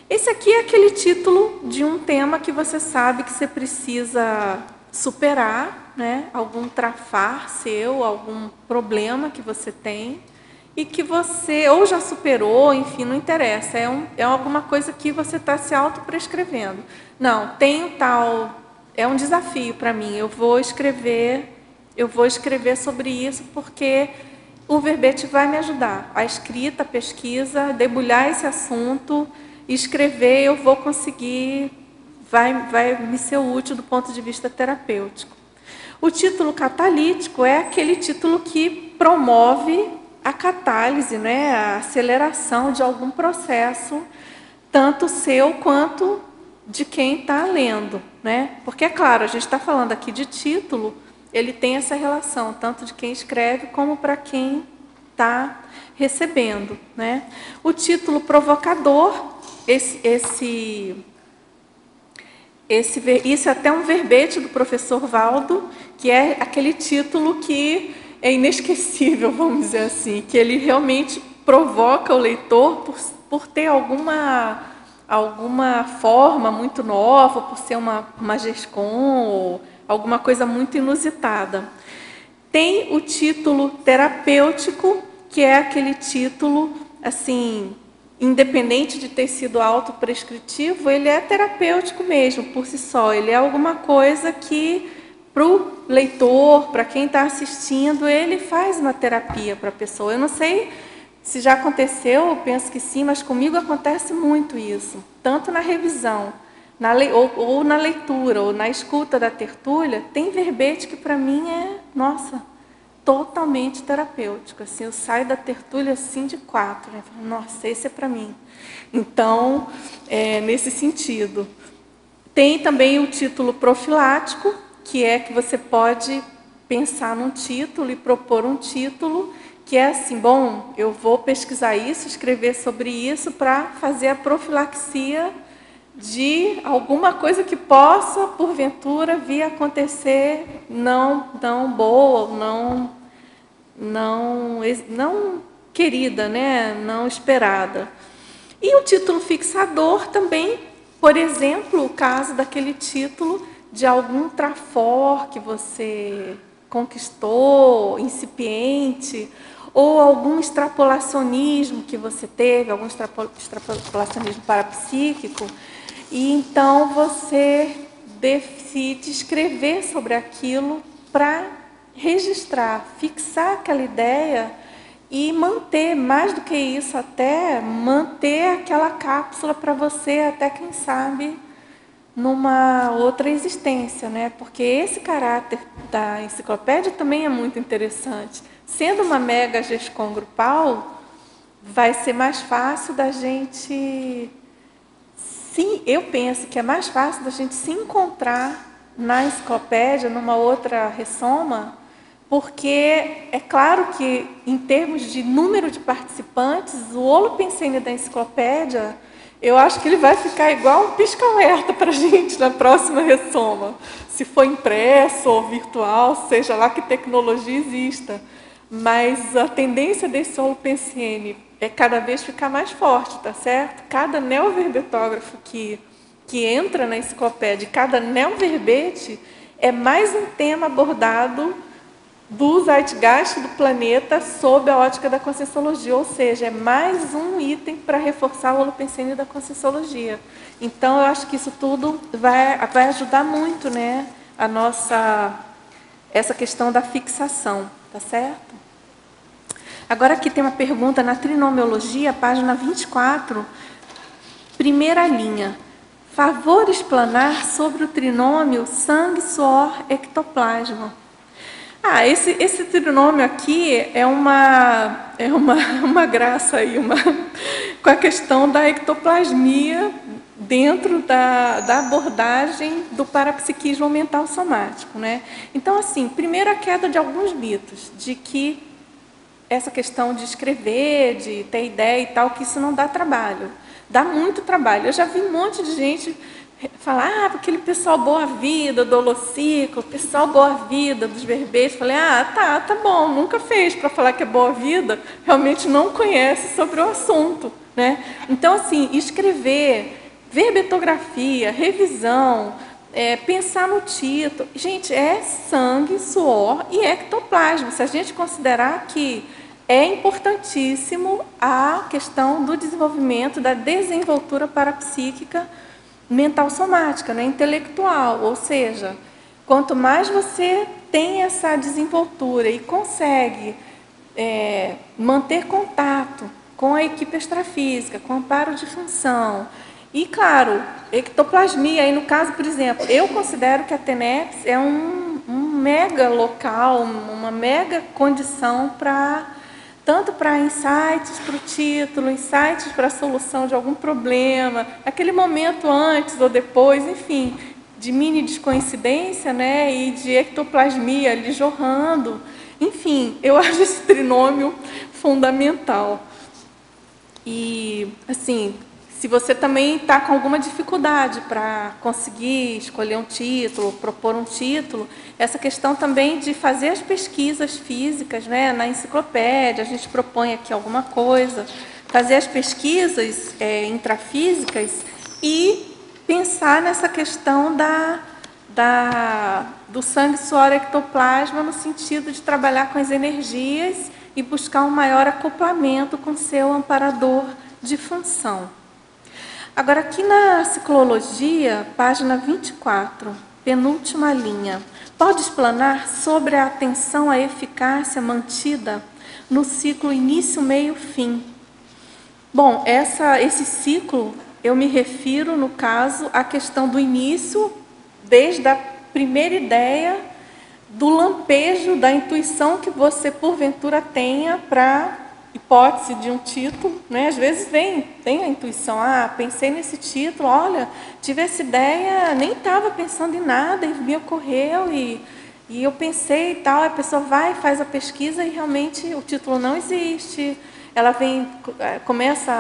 Esse aqui é aquele título de um tema que você sabe que você precisa superar, né? Algum trafar seu, algum problema que você tem e que você ou já superou, enfim, não interessa. É alguma coisa que você está se autoprescrevendo. Não, tem tal... É um desafio para mim. Eu vou escrever sobre isso porque o verbete vai me ajudar. A escrita, a pesquisa, debulhar esse assunto, escrever, eu vou conseguir, vai me ser útil do ponto de vista terapêutico. O título catalítico é aquele título que promove a catálise, né, a aceleração de algum processo, tanto seu quanto de quem está lendo, né? Porque, é claro, a gente está falando aqui de título, ele tem essa relação, tanto de quem escreve como para quem está recebendo, né? O título provocador, isso é até um verbete do professor Valdo, que é aquele título que é inesquecível, vamos dizer assim, que ele realmente provoca o leitor por ter alguma forma muito nova, por ser uma GESCOM, ou alguma coisa muito inusitada. Tem o título terapêutico, que é aquele título, assim, independente de ter sido autoprescritivo, ele é terapêutico mesmo, por si só. Ele é alguma coisa que, para o leitor, para quem está assistindo, ele faz uma terapia para a pessoa. Eu não sei se já aconteceu, eu penso que sim, mas comigo acontece muito isso. Tanto na revisão, ou na leitura, ou na escuta da tertúlia, tem verbete que para mim é, nossa, totalmente terapêutico. Assim, eu saio da tertúlia assim de 4, né? Nossa, esse é para mim. Então, nesse sentido. Tem também o título profilático, que é que você pode pensar num título e propor um título que é assim, bom, eu vou pesquisar isso, escrever sobre isso para fazer a profilaxia de alguma coisa que possa, porventura, vir a acontecer não boa, não querida, né? Não esperada. E o título fixador também, por exemplo, o caso daquele título de algum trafor que você conquistou, incipiente, ou algum extrapolacionismo que você teve, algum extrapolacionismo parapsíquico, e então você decide escrever sobre aquilo para registrar, fixar aquela ideia e manter, mais do que isso até, manter aquela cápsula para você até, quem sabe, numa outra existência, né? Porque esse caráter da enciclopédia também é muito interessante. Sendo uma mega GESCOM grupal, vai ser mais fácil da gente... Sim, eu penso que é mais fácil da gente se encontrar na enciclopédia, numa outra ressoma, porque é claro que, em termos de número de participantes, o holopensene da enciclopédia, eu acho que ele vai ficar igual um pisca-alerta para a gente na próxima ressoma. Se for impresso ou virtual, seja lá que tecnologia exista. Mas a tendência desse holopensene é cada vez ficar mais forte, tá certo? Cada neoverbetógrafo que entra na enciclopédia, cada neoverbete é mais um tema abordado do zeitgeist do planeta sob a ótica da Conscienciologia, ou seja, é mais um item para reforçar o holopensene da Conscienciologia. Então, eu acho que isso tudo vai ajudar muito, né, essa questão da fixação, tá certo? Agora aqui tem uma pergunta na Trinomiologia, página 24, primeira linha. Favor explanar sobre o trinômio sangue, suor, ectoplasma. Esse trinômio aqui é uma graça aí, com a questão da ectoplasmia dentro da abordagem do parapsiquismo mental somático, né? Então, assim, primeiro a queda de alguns mitos, de que essa questão de escrever, de ter ideia e tal, que isso não dá trabalho. Dá muito trabalho. Eu já vi um monte de gente falar, aquele pessoal boa-vida do Holociclo, pessoal boa-vida dos verbetes. Falei, tá bom, nunca fez para falar que é boa-vida, realmente não conhece sobre o assunto, né? Então, assim, escrever, verbetografia, revisão, pensar no título, gente, é sangue, suor e ectoplasma. Se a gente considerar que é importantíssimo a questão do desenvolvimento da desenvoltura parapsíquica mental somática, né, intelectual, ou seja, quanto mais você tem essa desenvoltura e consegue manter contato com a equipe extrafísica, com amparo de função, e, claro, ectoplasmia, aí no caso, por exemplo, eu considero que a TENEPS é um mega local, uma mega condição tanto para insights para o título, insights para a solução de algum problema, aquele momento antes ou depois, enfim, de mini descoincidência, né, e de ectoplasmia ali jorrando. Enfim, eu acho esse trinômio fundamental. E, assim, se você também está com alguma dificuldade para conseguir escolher um título, propor um título, essa questão também de fazer as pesquisas físicas, né, na enciclopédia, a gente propõe aqui alguma coisa, fazer as pesquisas intrafísicas e pensar nessa questão do sangue, suor, ectoplasma, no sentido de trabalhar com as energias e buscar um maior acoplamento com seu amparador de função. Agora, aqui na ciclologia, página 24, penúltima linha, pode explanar sobre a atenção à eficácia mantida no ciclo início, meio, fim. Bom, esse ciclo, eu me refiro, no caso, à questão do início, desde a primeira ideia, do lampejo, da intuição que você, porventura, tenha para hipótese de um título, né? Às vezes tem a intuição, pensei nesse título, olha, tive essa ideia, nem estava pensando em nada, e me ocorreu, e eu pensei e tal, a pessoa vai, faz a pesquisa e realmente o título não existe, ela começa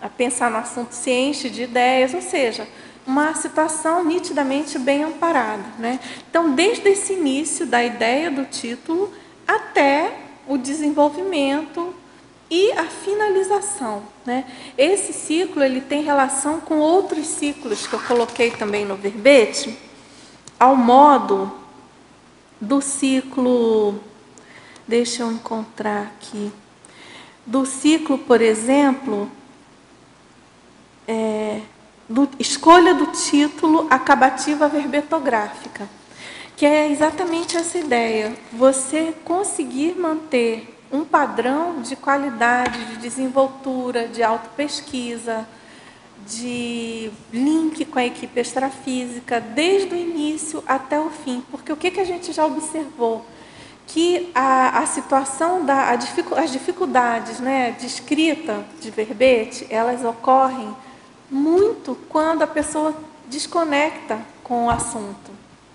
a pensar no assunto, se enche de ideias, ou seja, uma situação nitidamente bem amparada, né? Então, desde esse início da ideia do título até o desenvolvimento e a finalização, né? Esse ciclo ele tem relação com outros ciclos que eu coloquei também no verbete, ao modo do ciclo, deixa eu encontrar aqui, do ciclo, por exemplo, escolha do título acabativa verbetográfica, que é exatamente essa ideia, você conseguir manter um padrão de qualidade, de desenvoltura, de autopesquisa, de link com a equipe extrafísica, desde o início até o fim. Porque o que a gente já observou? Que a situação, as dificuldades, né, de escrita de verbete, elas ocorrem muito quando a pessoa desconecta com o assunto.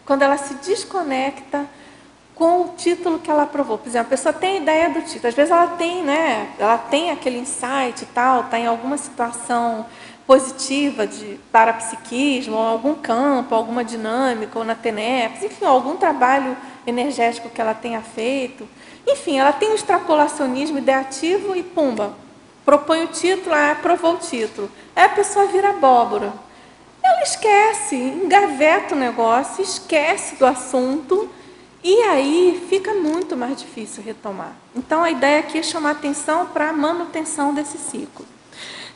Quando ela se desconecta com o título que ela aprovou. Por exemplo, a pessoa tem a ideia do título. Às vezes ela tem, né? Ela tem aquele insight e tal, está em alguma situação positiva de parapsiquismo, ou algum campo, alguma dinâmica, ou na TENEPS, enfim, algum trabalho energético que ela tenha feito. Enfim, ela tem o extrapolacionismo ideativo e pumba, propõe o título, aprovou o título. Aí a pessoa vira abóbora. Ela esquece, engaveta o negócio, esquece do assunto, e aí fica muito mais difícil retomar. Então, a ideia aqui é chamar atenção para a manutenção desse ciclo.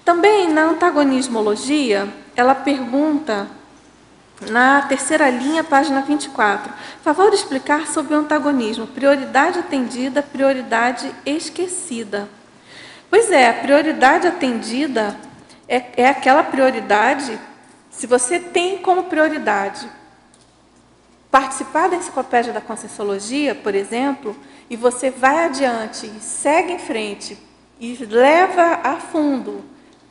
Também, na antagonismologia, ela pergunta, na terceira linha, página 24, favor de explicar sobre o antagonismo, prioridade atendida, prioridade esquecida. Pois é, a prioridade atendida é aquela prioridade Se você tem como prioridade participar da Enciclopédia da Conscienciologia, por exemplo, e você vai adiante, segue em frente e leva a fundo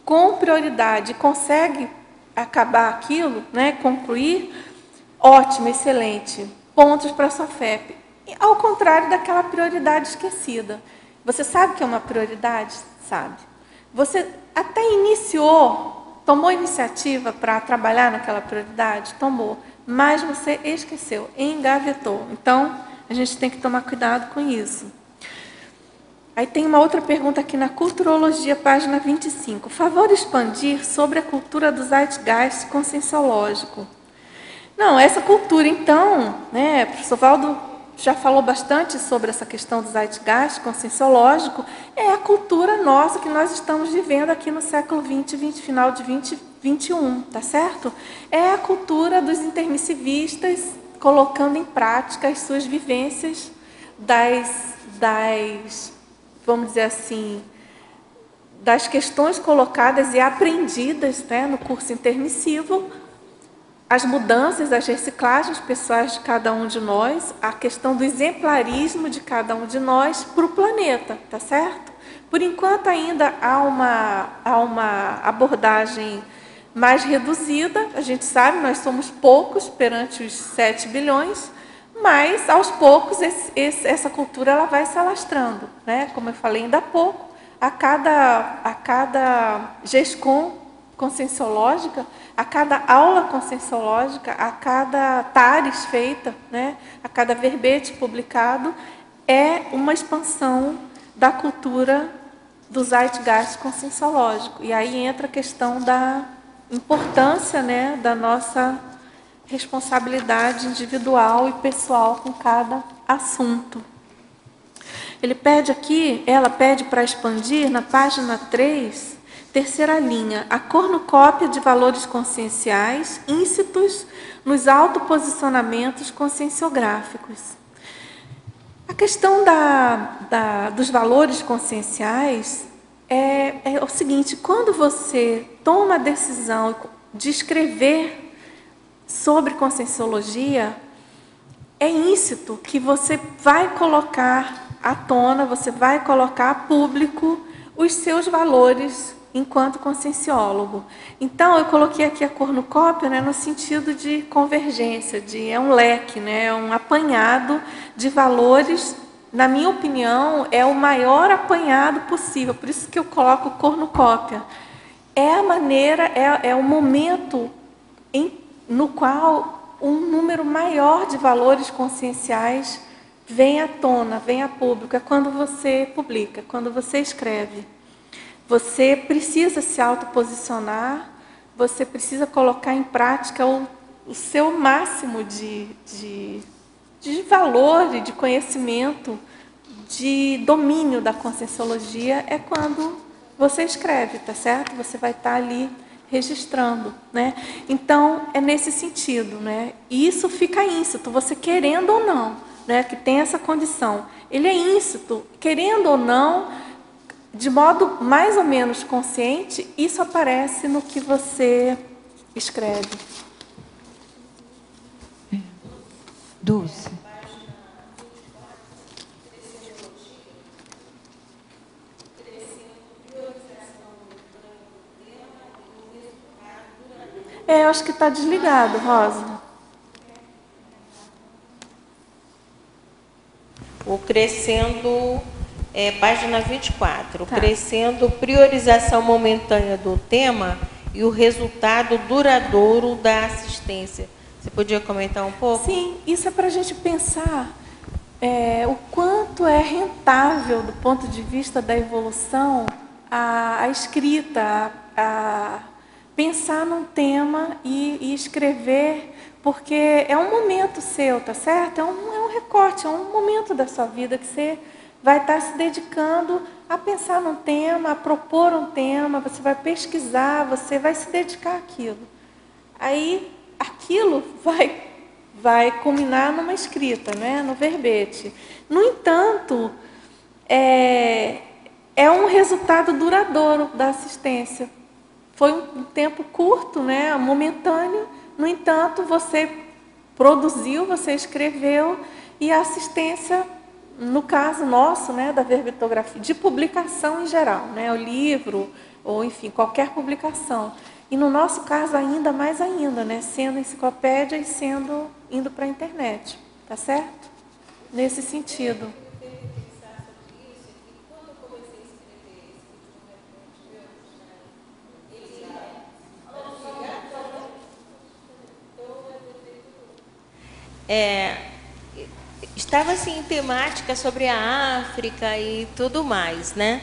com prioridade, consegue acabar aquilo, né, concluir, ótimo, excelente, pontos para a sua FEP. Ao contrário daquela prioridade esquecida. Você sabe que é uma prioridade? Sabe. Você até iniciou, tomou iniciativa para trabalhar naquela prioridade? Tomou. Mas você esqueceu, engavetou. Então, a gente tem que tomar cuidado com isso. Aí tem uma outra pergunta aqui na Culturologia, página 25. Favor expandir sobre a cultura do Zeitgeist conscienciológico. Não, essa cultura, então, né, o professor Valdo já falou bastante sobre essa questão do Zeitgeist conscienciológico, é a cultura nossa que nós estamos vivendo aqui no século XX, final de 2021, tá certo? É a cultura dos intermissivistas colocando em prática as suas vivências vamos dizer assim, das questões colocadas e aprendidas, né, no curso intermissivo, as mudanças, as reciclagens pessoais de cada um de nós, a questão do exemplarismo de cada um de nós para o planeta, tá certo? Por enquanto ainda há uma abordagem mais reduzida, a gente sabe, nós somos poucos perante os 7 bilhões, mas aos poucos essa cultura ela vai se alastrando, né? Como eu falei ainda há pouco, a cada GESCOM conscienciológica, a cada aula conscienciológica, a cada TARES feita, né? A cada verbete publicado, é uma expansão da cultura do Zeitgeist conscienciológico. E aí entra a questão da importância, né, da nossa responsabilidade individual e pessoal com cada assunto. Ela pede para expandir na página 3, terceira linha, a cornucópia de valores conscienciais íncitos nos autoposicionamentos conscienciográficos. A questão dos valores conscienciais é o seguinte: quando você toma a decisão de escrever sobre conscienciologia, é íncito que você vai colocar à tona, você vai colocar a público os seus valores enquanto conscienciólogo. Então, eu coloquei aqui a cornucópia, né, no sentido de convergência, é um leque, né, um apanhado de valores. Na minha opinião, é o maior apanhado possível, por isso que eu coloco cornucópia. É a maneira, é o momento no qual um número maior de valores conscienciais vem à tona, vem a público. É quando você publica, quando você escreve. Você precisa se autoposicionar, você precisa colocar em prática o seu máximo de valor e de conhecimento, de domínio da conscienciologia, é quando você escreve, tá certo? Você vai estar ali registrando, né? Então, é nesse sentido, né? E isso fica íncito, você querendo ou não, né? Que tem essa condição. Ele é íncito, querendo ou não, de modo mais ou menos consciente, isso aparece no que você escreve. Dulce. Eu acho que está desligado, Rosa. O crescendo, página 24. Tá. Crescendo, priorização momentânea do tema e o resultado duradouro da assistência. Você podia comentar um pouco? Sim, isso é para a gente pensar o quanto é rentável, do ponto de vista da evolução, a escrita, a pensar num tema e escrever, porque é um momento seu, tá certo? É um recorte, é um momento da sua vida que você vai estar se dedicando a pensar num tema, a propor um tema, você vai pesquisar, você vai se dedicar àquilo. Aí, aquilo vai culminar numa escrita, né? No verbete. No entanto, é um resultado duradouro da assistência. foi um tempo curto, né, momentâneo. No entanto, você produziu, você escreveu, e a assistência, no caso nosso, né, da verbetografia, de publicação em geral, né, o livro, ou enfim, qualquer publicação. E no nosso caso, ainda mais ainda, né, sendo enciclopédia e indo para a internet. Tá certo? Nesse sentido. Estava assim em temática sobre a África e tudo mais, né?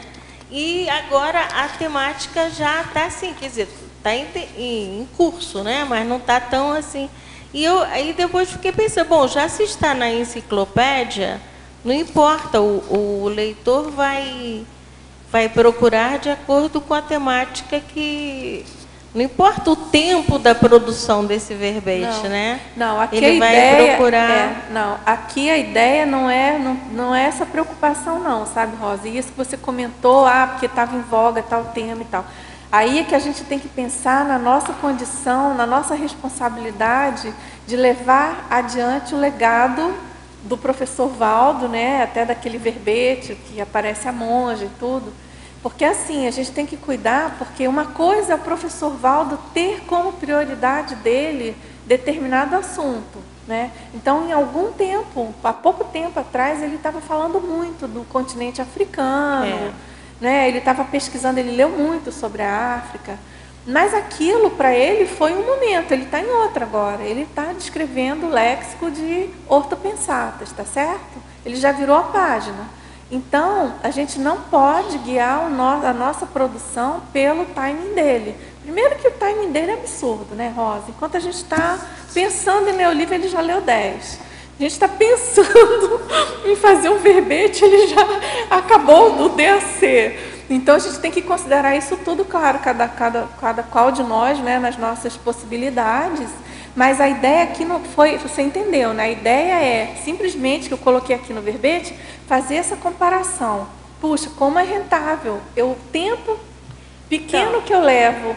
E agora a temática já está assim, quer dizer, está em curso, né? Mas não está tão assim. E eu aí depois fiquei pensando, bom, já se está na enciclopédia, não importa, o leitor vai procurar de acordo com a temática que... Não importa o tempo da produção desse verbete, né? Não, aqui ele a vai ideia procurar... não, aqui a ideia não é essa preocupação não, sabe, Rosa? E isso que você comentou, porque estava em voga tal tema e tal. Aí é que a gente tem que pensar na nossa condição, na nossa responsabilidade de levar adiante o legado do professor Valdo, né? Até daquele verbete que aparece a monja e tudo. Porque assim, a gente tem que cuidar, porque uma coisa é o professor Valdo ter como prioridade dele determinado assunto, né? Então, em algum tempo, há pouco tempo atrás, ele estava falando muito do continente africano, né? Ele estava pesquisando, ele leu muito sobre a África, mas aquilo para ele foi um momento, ele está em outro agora, ele está descrevendo o léxico de ortopensatas, tá certo? Ele já virou a página. Então, a gente não pode guiar a nossa produção pelo timing dele. Primeiro que o timing dele é absurdo, né, Rosa? Enquanto a gente está pensando em ler o livro, ele já leu 10. A gente está pensando em fazer um verbete, ele já acabou do DAC. Então, a gente tem que considerar isso tudo, claro, cada qual de nós, né, nas nossas possibilidades. Mas a ideia aqui não foi, você entendeu, né? A ideia é simplesmente, que eu coloquei aqui no verbete, fazer essa comparação. Puxa, como é rentável. O tempo pequeno que eu levo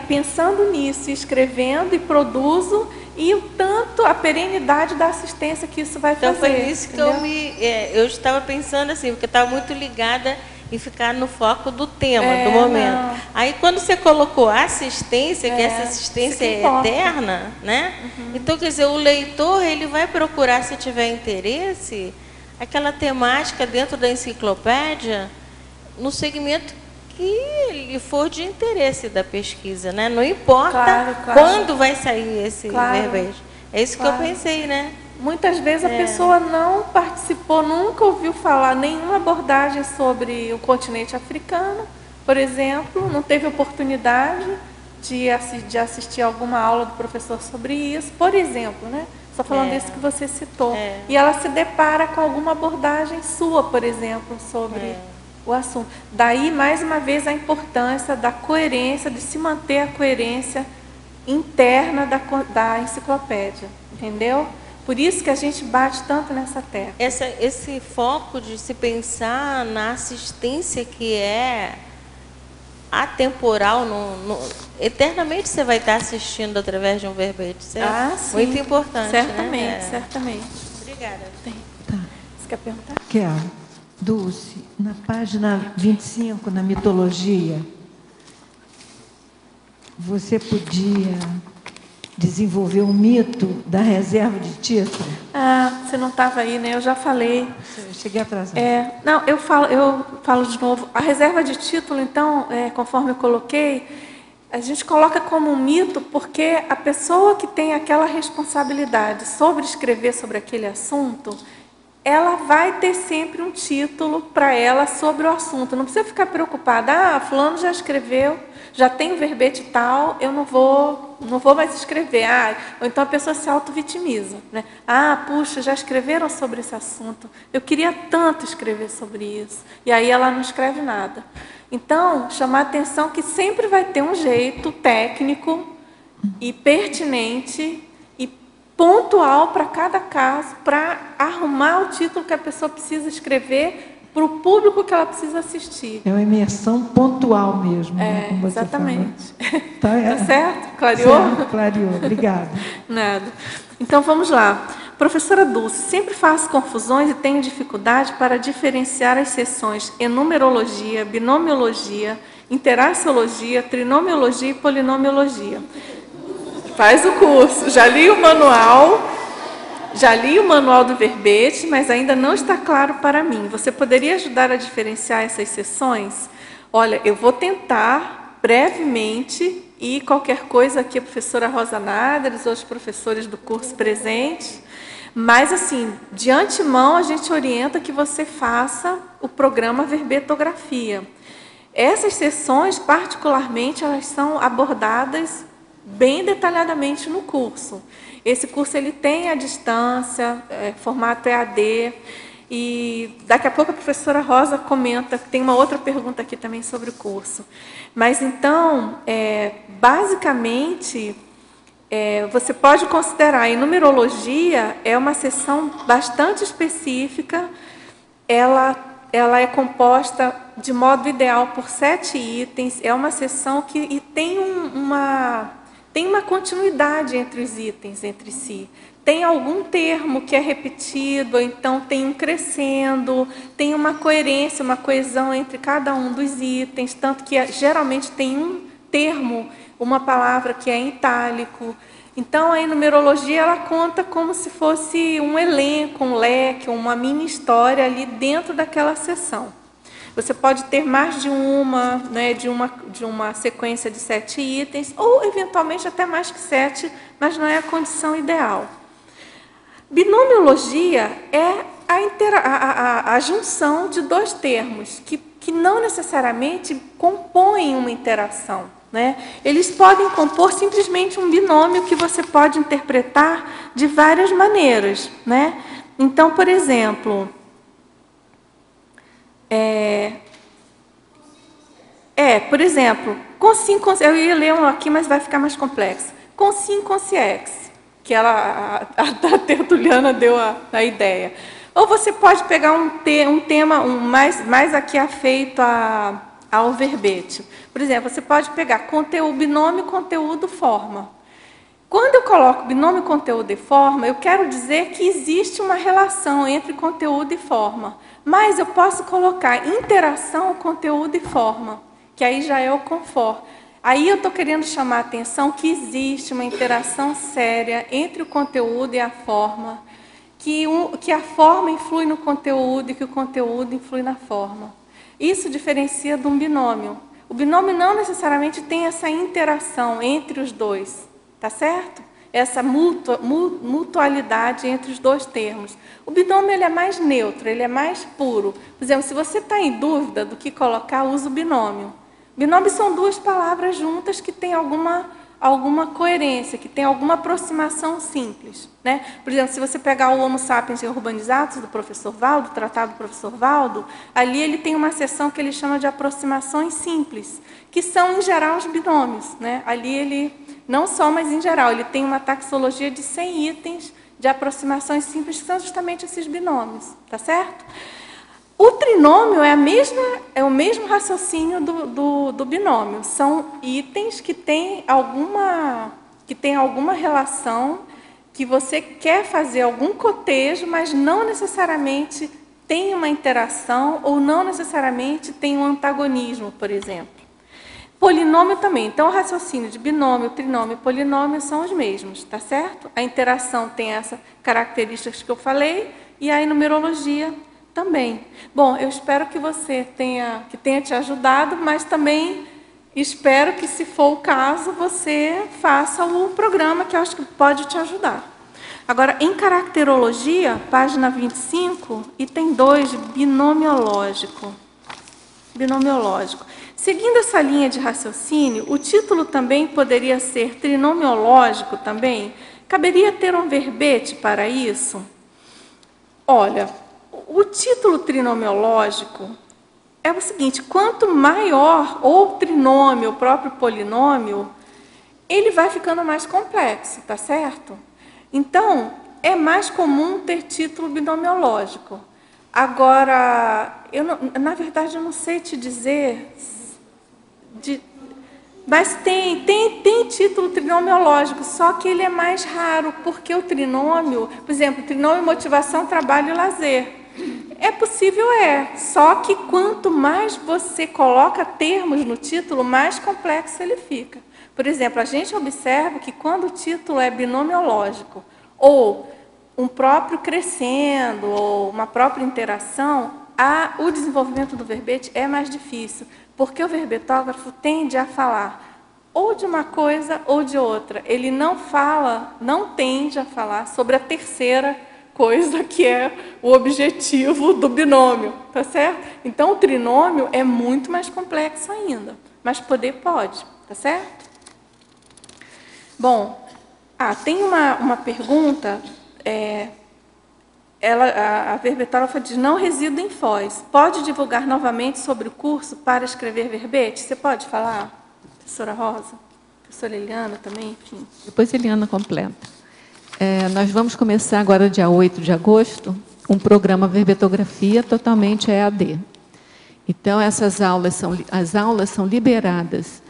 pensando nisso, escrevendo e produzo, e o tanto, a perenidade da assistência que isso vai fazer. Então, foi isso que eu estava pensando assim, porque eu estava muito ligada e ficar no foco do tema, do momento. Não. Aí, quando você colocou assistência, que essa assistência é eterna, né? Uhum. Então, quer dizer, o leitor, ele vai procurar, se tiver interesse, aquela temática dentro da enciclopédia, no segmento que lhe for de interesse da pesquisa, né? Não importa quando vai sair esse verbete. É isso que eu pensei, né? Muitas vezes a pessoa não participou, nunca ouviu falar nenhuma abordagem sobre o continente africano, por exemplo, não teve oportunidade de assistir alguma aula do professor sobre isso, por exemplo, né? Só falando isso que você citou. E ela se depara com alguma abordagem sua, por exemplo, sobre o assunto. Daí, mais uma vez, a importância da coerência, de se manter a coerência interna da enciclopédia, entendeu? Por isso que a gente bate tanto nessa tecla. Esse foco de se pensar na assistência que é atemporal, eternamente você vai estar assistindo através de um verbete. Isso é muito importante. Certamente, né? Certamente. Obrigada. Tá. Você quer perguntar? Quero. Dulce, na página 25, na mitologia, você podia desenvolver um mito da reserva de título? Você não estava aí, né? Eu já falei. Eu cheguei atrasada. Não, eu falo de novo. A reserva de título, então, conforme eu coloquei, a gente coloca como um mito porque a pessoa que tem aquela responsabilidade sobre escrever sobre aquele assunto, ela vai ter sempre um título para ela sobre o assunto. Não precisa ficar preocupada. Fulano já escreveu, já tem o verbete tal, eu não vou mais escrever. Ou então a pessoa se auto-vitimiza, né? Puxa, já escreveram sobre esse assunto. Eu queria tanto escrever sobre isso. E aí ela não escreve nada. Então, chamar a atenção que sempre vai ter um jeito técnico e pertinente e pontual para cada caso, para arrumar o título que a pessoa precisa escrever para o público que ela precisa assistir. É uma imersão pontual mesmo. É, como você exatamente. Tá, Tá certo? Clareou? Certo, clareou. Obrigada. Nada. Então, vamos lá. Professora Dulce, sempre faço confusões e tenho dificuldade para diferenciar as seções em numerologia, binomiologia, interaciologia, trinomiologia e polinomiologia. Faz o curso. Já li o manual do verbete, mas ainda não está claro para mim. Você poderia ajudar a diferenciar essas seções? Olha, eu vou tentar brevemente, e qualquer coisa aqui a professora Rosa Nádares ou os professores do curso presentes, mas assim, de antemão a gente orienta que você faça o programa Verbetografia. Essas sessões, particularmente, elas são abordadas bem detalhadamente no curso. Esse curso ele tem à distância, formato EAD, e daqui a pouco a professora Rosa comenta, tem uma outra pergunta aqui também sobre o curso. Mas então, basicamente, você pode considerar, em numerologia, é uma sessão bastante específica, ela é composta de modo ideal por 7 itens, é uma sessão que tem uma continuidade entre os itens, entre si. Tem algum termo que é repetido, ou então tem um crescendo, tem uma coerência, uma coesão entre cada um dos itens, tanto que geralmente tem um termo, uma palavra que é em itálico. Então, a numerologia ela conta como se fosse um elenco, um leque, uma mini história ali dentro daquela sessão. Você pode ter mais de uma, né, de uma sequência de 7 itens, ou eventualmente até mais que 7, mas não é a condição ideal. Binomiologia é a junção de 2 termos, que não necessariamente compõem uma interação, né? Eles podem compor simplesmente um binômio que você pode interpretar de várias maneiras, né? Então, por exemplo, com sim, eu ia ler um aqui, mas vai ficar mais complexo. Com sim, com si ex, que a tertuliana deu a ideia. Ou você pode pegar um tema mais aqui afeito ao verbete. Por exemplo, você pode pegar conteúdo, binômio, conteúdo, forma. Quando eu coloco binômio, conteúdo e forma, eu quero dizer que existe uma relação entre conteúdo e forma. Mas eu posso colocar interação, conteúdo e forma, que aí já é o confort. Aí eu estou querendo chamar a atenção que existe uma interação séria entre o conteúdo e a forma, que a forma influi no conteúdo e que o conteúdo influi na forma. Isso diferencia de um binômio. O binômio não necessariamente tem essa interação entre os dois, tá certo? Essa mutualidade entre os 2 termos. O binômio ele é mais neutro, ele é mais puro. Por exemplo, se você está em dúvida do que colocar, usa o binômio. Binômio são 2 palavras juntas que têm alguma coerência, que têm alguma aproximação simples, né? Por exemplo, se você pegar o Homo sapiens urbanizatus do professor Valdo, o tratado do professor Valdo, ali ele tem uma seção que ele chama de aproximações simples, que são, em geral, os binômios, né? Ali ele, não só, mas em geral, ele tem uma taxologia de 100 itens de aproximações simples, que são justamente esses binômios, tá certo? O trinômio é o mesmo raciocínio do binômio. São itens que têm alguma relação, que você quer fazer algum cotejo, mas não necessariamente tem uma interação ou não necessariamente tem um antagonismo, por exemplo. Polinômio também. Então, o raciocínio de binômio, trinômio e polinômio são os mesmos, tá certo? A interação tem essas características que eu falei e a numerologia também. Bom, eu espero que tenha te ajudado, mas também espero que, se for o caso, você faça o programa, que eu acho que pode te ajudar. Agora, em caracterologia, página 25, item 2, binomiológico. Binomiológico. Seguindo essa linha de raciocínio, o título também poderia ser trinomiológico também? Caberia ter um verbete para isso? Olha, o título trinomiológico é o seguinte: quanto maior ou trinômio, o próprio polinômio, ele vai ficando mais complexo, tá certo? Então, é mais comum ter título binomiológico. Agora, na verdade, eu não sei te dizer, mas tem título trinomiológico, só que ele é mais raro, porque o trinômio, por exemplo, trinômio, motivação, trabalho e lazer. É possível, só que quanto mais você coloca termos no título, mais complexo ele fica. Por exemplo, a gente observa que quando o título é binomiológico, ou um próprio crescendo, ou uma própria interação, o desenvolvimento do verbete é mais difícil, porque o verbetógrafo tende a falar ou de uma coisa ou de outra. Ele não tende a falar sobre a terceira coisa, que é o objetivo do binômio, tá certo? Então, o trinômio é muito mais complexo ainda, mas poder pode, tá certo? Bom, tem uma pergunta, a verbetógrafa diz, não resido em Foz, pode divulgar novamente sobre o curso para escrever verbete? Você pode falar, professora Rosa? Professora Eliana também, enfim. Depois a Eliana completa. Nós vamos começar agora, dia 8 de agosto, um programa Verbetografia totalmente EAD. Então, as aulas são liberadas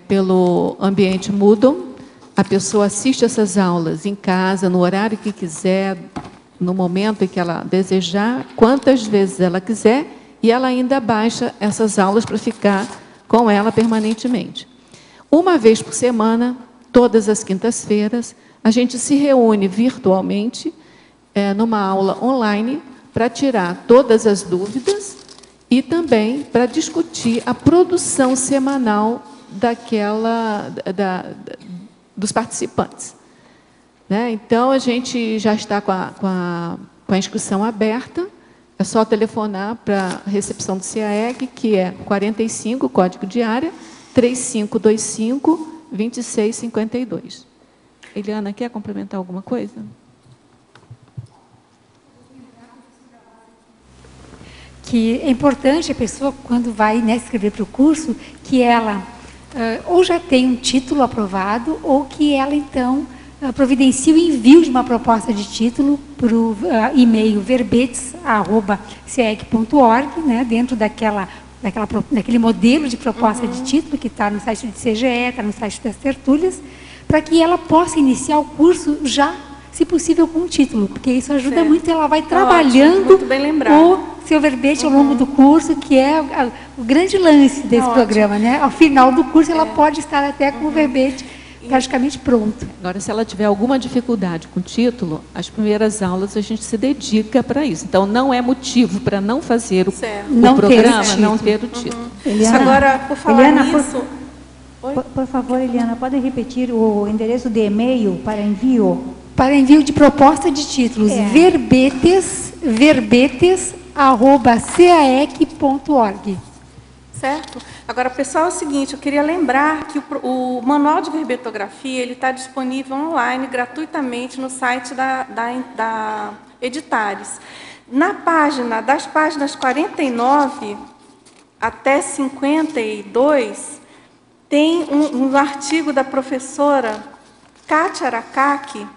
pelo ambiente Moodle. A pessoa assiste essas aulas em casa, no horário que quiser, no momento em que ela desejar, quantas vezes ela quiser, e ela ainda baixa essas aulas para ficar com ela permanentemente. Uma vez por semana, todas as quintas-feiras, a gente se reúne virtualmente, numa aula online, para tirar todas as dúvidas e também para discutir a produção semanal dos participantes. Então, a gente já está com a inscrição aberta, é só telefonar para a recepção do CAEG, que é 45, código de área, 3525-2652. Eliana, quer complementar alguma coisa? Que é importante a pessoa, quando vai escrever para o curso, que ela ou já tem um título aprovado, ou que ela, então, providencie o envio de uma proposta de título para o e-mail verbetes@ceeg.org, dentro daquele modelo de proposta de título que está no site do CGE, está no site das tertúlias, para que ela possa iniciar o curso já, se possível, com um título, porque isso ajuda muito, ela vai trabalhando o seu verbete ao longo do curso, que é o grande lance desse programa, Ao final do curso, ela pode estar até com o verbete praticamente pronto. Agora, se ela tiver alguma dificuldade com o título, as primeiras aulas a gente se dedica para isso. Então, não é motivo para não fazer o programa, não ter o título. Eliana, agora, por falar nisso... Por favor, Eliana, pode repetir o endereço de e-mail para envio? Para envio de proposta de títulos, verbetes@caec.org. Certo? Agora, pessoal, é o seguinte, eu queria lembrar que o manual de verbetografia está disponível online, gratuitamente, no site da Editares. Das páginas 49 até 52, tem um artigo da professora Kátia Aracaki,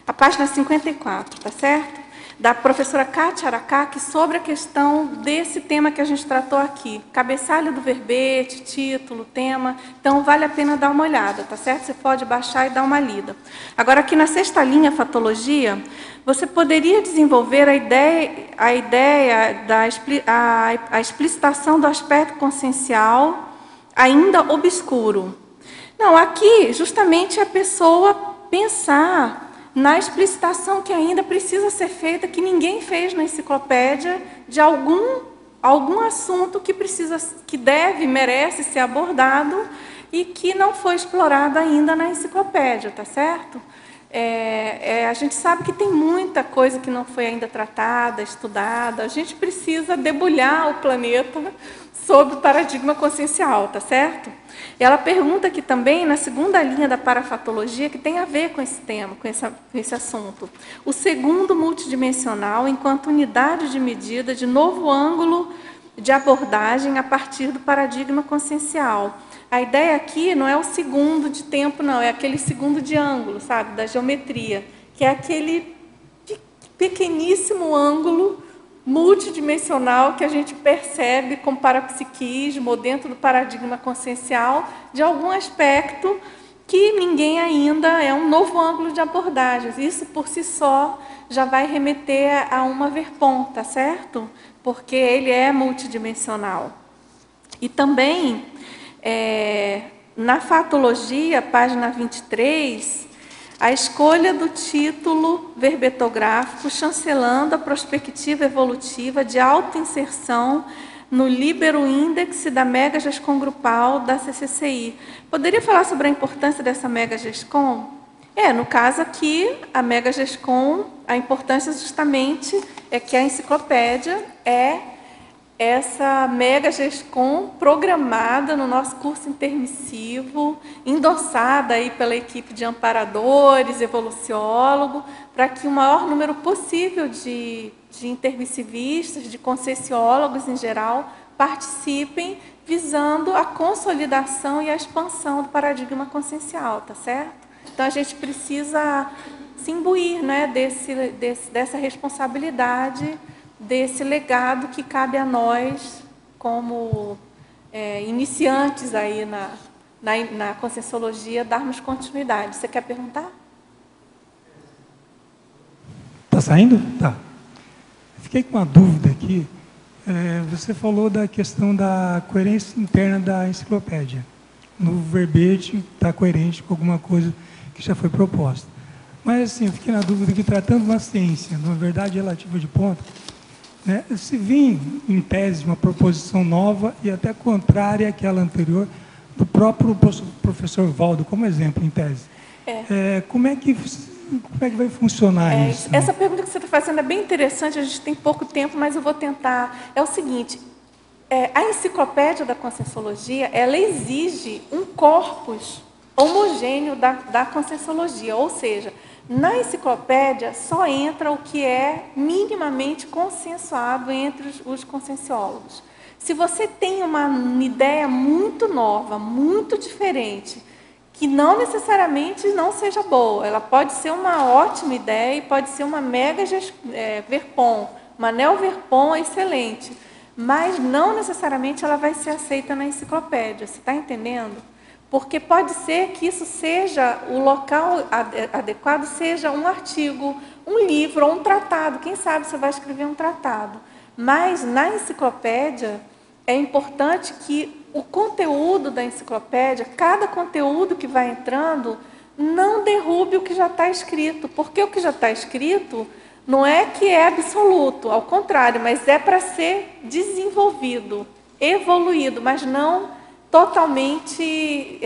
a página 54, tá certo? Da professora Kátia Aracaki, sobre a questão desse tema que a gente tratou aqui. Cabeçalho do verbete, título, tema. Então, vale a pena dar uma olhada, tá certo? Você pode baixar e dar uma lida. Agora, aqui na sexta linha, fatologia, você poderia desenvolver a ideia da explicitação do aspecto consciencial ainda obscuro. Não, aqui, justamente, a pessoa pensar na explicitação que ainda precisa ser feita, que ninguém fez na enciclopédia, de algum assunto que merece ser abordado e que não foi explorado ainda na enciclopédia, tá certo? A gente sabe que tem muita coisa que não foi ainda tratada, estudada. A gente precisa debulhar o planeta sobre o paradigma consciencial, tá certo? Ela pergunta aqui também, na segunda linha da parafatologia, que tem a ver com esse tema, com esse assunto. O segundo multidimensional, enquanto unidade de medida de novo ângulo de abordagem a partir do paradigma consciencial. A ideia aqui não é o segundo de tempo, não, é aquele segundo de ângulo, sabe, da geometria, que é aquele pequeníssimo ângulo multidimensional que a gente percebe como parapsiquismo ou dentro do paradigma consciencial de algum aspecto que ninguém ainda é um novo ângulo de abordagem. Isso por si só já vai remeter a uma verpom, tá certo? Porque ele é multidimensional. E também, na fatologia, página 23, a escolha do título verbetográfico chancelando a prospectiva evolutiva de autoinserção no Libero Índice da Megagescom Grupal da CCCI. Poderia falar sobre a importância dessa Megagescom? No caso aqui, a Megagescom, a importância justamente é que a enciclopédia é essa Megagescom programada no nosso curso intermissivo, endossada aí pela equipe de amparadores, evoluciólogos, para que o maior número possível de intermissivistas, de conscienciólogos em geral, participem, visando a consolidação e a expansão do paradigma consciencial, tá certo? Então, a gente precisa se imbuir, né, dessa responsabilidade, desse legado que cabe a nós, como iniciantes aí na Conscienciologia, darmos continuidade. Você quer perguntar? Está saindo? Tá. Fiquei com uma dúvida aqui. Você falou da questão da coerência interna da enciclopédia. No verbete está coerente com alguma coisa que já foi proposta. Mas, assim, eu fiquei na dúvida que, tratando uma ciência, numa verdade relativa de ponta, né, se vir, em tese, uma proposição nova e até contrária àquela anterior, do próprio professor Valdo, como exemplo, em tese. Como é que vai funcionar isso? Essa pergunta que você está fazendo é bem interessante, a gente tem pouco tempo, mas eu vou tentar. É o seguinte, a enciclopédia da Conscienciologia, ela exige um corpus homogêneo da Conscienciologia, ou seja, na enciclopédia só entra o que é minimamente consensuado entre os conscienciólogos. Se você tem uma ideia muito nova, muito diferente, que não necessariamente não seja boa, ela pode ser uma ótima ideia e pode ser uma mega verpom, uma neo-verpom excelente, mas não necessariamente ela vai ser aceita na enciclopédia, você está entendendo? Porque pode ser que isso seja, o local adequado seja um artigo, um livro ou um tratado. Quem sabe você vai escrever um tratado. Mas na enciclopédia é importante que o conteúdo da enciclopédia, cada conteúdo que vai entrando, não derrube o que já está escrito. Porque o que já está escrito não é que é absoluto, ao contrário, mas é para ser desenvolvido, evoluído, mas não totalmente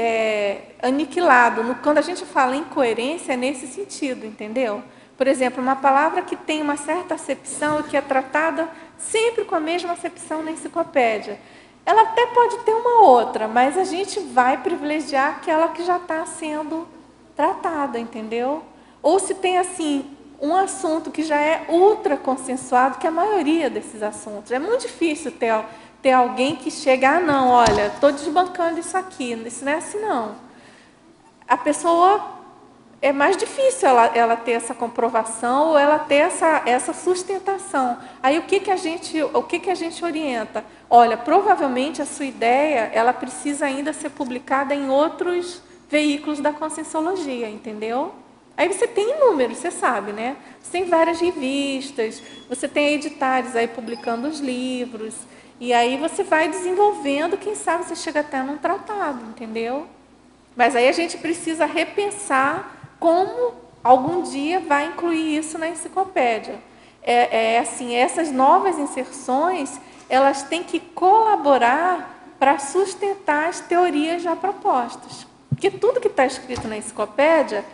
aniquilado. Quando a gente fala em coerência, é nesse sentido, entendeu? Por exemplo, uma palavra que tem uma certa acepção e que é tratada sempre com a mesma acepção na enciclopédia. Ela até pode ter uma outra, mas a gente vai privilegiar aquela que já está sendo tratada, entendeu? Ou se tem, assim, um assunto que já é ultra consensuado, que é a maioria desses assuntos. É muito difícil ter alguém que chega, não, olha, estou desbancando isso aqui. Isso não é assim, não. A pessoa, é mais difícil ela ter essa comprovação ou ela ter essa sustentação. Aí, o que a gente orienta? Olha, provavelmente a sua ideia, ela precisa ainda ser publicada em outros veículos da Conscienciologia, entendeu? Aí você tem inúmeros, você sabe, né? Você tem várias revistas, você tem editares aí publicando os livros. E aí você vai desenvolvendo, quem sabe você chega até num tratado, entendeu? Mas aí a gente precisa repensar como algum dia vai incluir isso na enciclopédia. Assim, essas novas inserções, elas têm que colaborar para sustentar as teorias já propostas. Porque tudo que está escrito na enciclopédia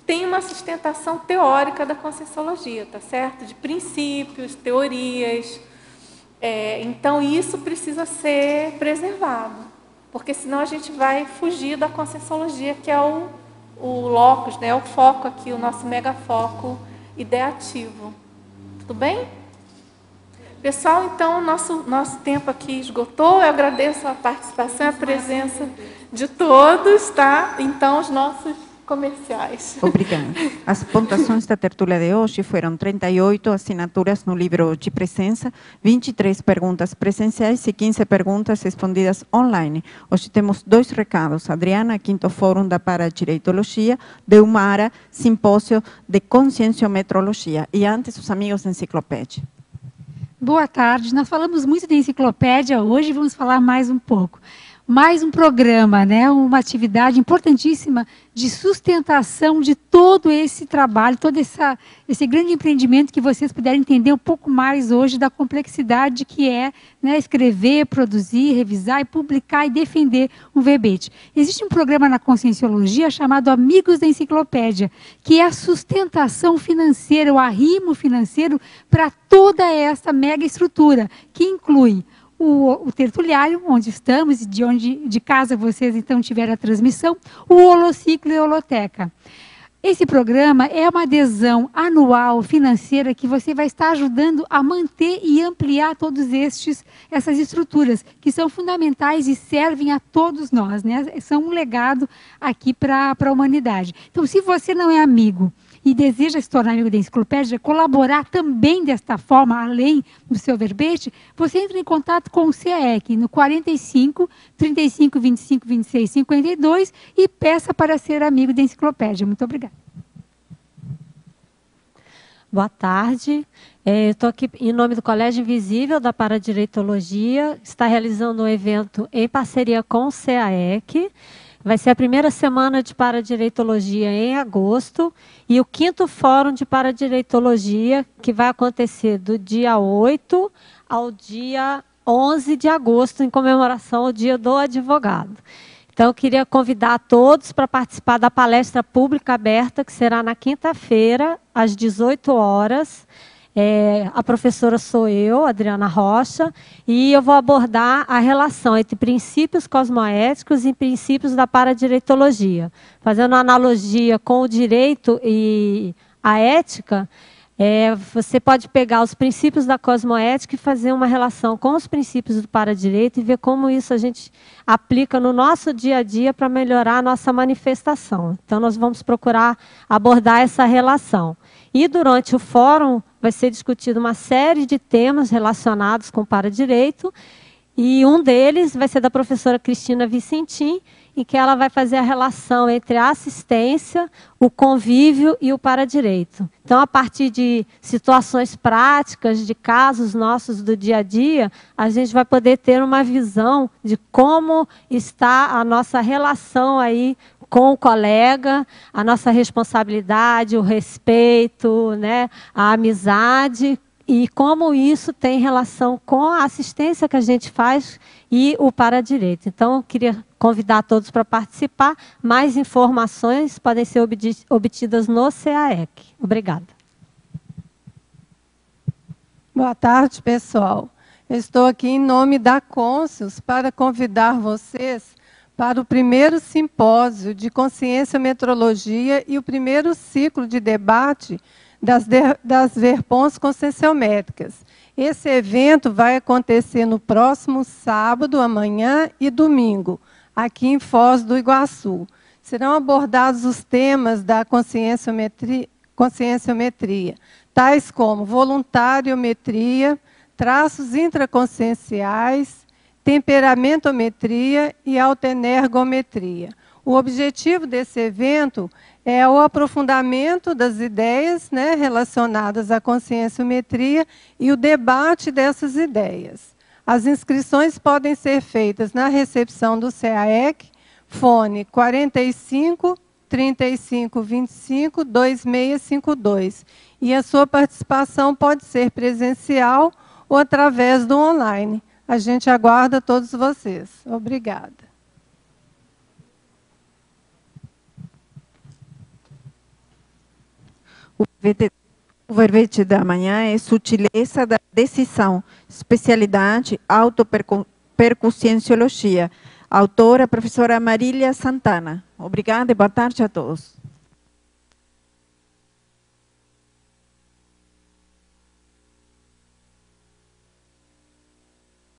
tem uma sustentação teórica da Conscienciologia, tá certo? De princípios, teorias. Então, isso precisa ser preservado, porque senão a gente vai fugir da Conscienciologia, que é o locus, né, o foco aqui, o nosso megafoco ideativo. Tudo bem? Pessoal, então, nosso tempo aqui esgotou. Eu agradeço a participação e a presença de todos, tá? Então, os nossos comerciais. Obrigada. As pontuações da tertúlia de hoje foram 38 assinaturas no livro de presença, 23 perguntas presenciais e 15 perguntas respondidas online. Hoje temos 2 recados. Adriana, 5º Fórum da Paradireitologia, Deumara, Simpósio de Conscienciometrologia. E antes, os amigos da Enciclopédia. Boa tarde. Nós falamos muito de enciclopédia hoje, vamos falar mais um pouco. Mais um programa, né? Uma atividade importantíssima de sustentação de todo esse trabalho, todo esse grande empreendimento que vocês puderem entender um pouco mais hoje da complexidade que é, né, escrever, produzir, revisar e publicar e defender um verbete. Existe um programa na Conscienciologia chamado Amigos da Enciclopédia, que é a sustentação financeira, o arrimo financeiro para toda essa mega estrutura, que inclui o tertuliário, onde estamos, e de casa vocês então tiveram a transmissão, o Holociclo e Holoteca. Esse programa é uma adesão anual financeira que você vai estar ajudando a manter e ampliar todas essas estruturas, que são fundamentais e servem a todos nós, né? São um legado aqui para a humanidade. Então, se você não é amigo e deseja se tornar amigo da Enciclopédia, colaborar também desta forma, além do seu verbete, você entra em contato com o CAEC no 45 35 25 26 52 e peça para ser amigo da Enciclopédia. Muito obrigada. Boa tarde. Eu estou aqui em nome do Colégio Invisível da Paradireitologia, está realizando um evento em parceria com o CAEC. Vai ser a primeira semana de Paradireitologia em agosto e o 5º Fórum de Paradireitologia, que vai acontecer do dia 8 ao dia 11 de agosto, em comemoração ao Dia do Advogado. Então, eu queria convidar a todos para participar da palestra pública aberta, que será na quinta-feira, às 18 horas. A professora sou eu, Adriana Rocha, e eu vou abordar a relação entre princípios cosmoéticos e princípios da paradireitologia. Fazendo uma analogia com o direito e a ética, você pode pegar os princípios da cosmoética e fazer uma relação com os princípios do paradireito e ver como isso a gente aplica no nosso dia a dia para melhorar a nossa manifestação. Então, nós vamos procurar abordar essa relação. E durante o fórum vai ser discutido uma série de temas relacionados com o paradireito, e um deles vai ser da professora Cristina Vicentim, em que ela vai fazer a relação entre a assistência, o convívio e o paradireito. Então, a partir de situações práticas, de casos nossos do dia a dia, a gente vai poder ter uma visão de como está a nossa relação aí com o colega, a nossa responsabilidade, o respeito, né, a amizade, e como isso tem relação com a assistência que a gente faz e o paradireito. Então, eu queria convidar todos para participar. Mais informações podem ser obtidas no CAEC. Obrigada. Boa tarde, pessoal. Eu estou aqui em nome da Conscius para convidar vocês para o primeiro simpósio de conscienciometrologia e o primeiro ciclo de debate das verpons conscienciométricas. Esse evento vai acontecer no próximo sábado, amanhã e domingo, aqui em Foz do Iguaçu. Serão abordados os temas da conscienciometria, tais como voluntariometria, traços intraconscienciais, temperamentometria e autoenergometria. O objetivo desse evento é o aprofundamento das ideias, né, relacionadas à conscienciometria e o debate dessas ideias. As inscrições podem ser feitas na recepção do CAEC, fone 45 35 25 2652. E a sua participação pode ser presencial ou através do online. A gente aguarda todos vocês. Obrigada. O verbete da manhã é sutileza da decisão, especialidade, autopercussienciologia. Autora, professora Marília Santana. Obrigada e boa tarde a todos.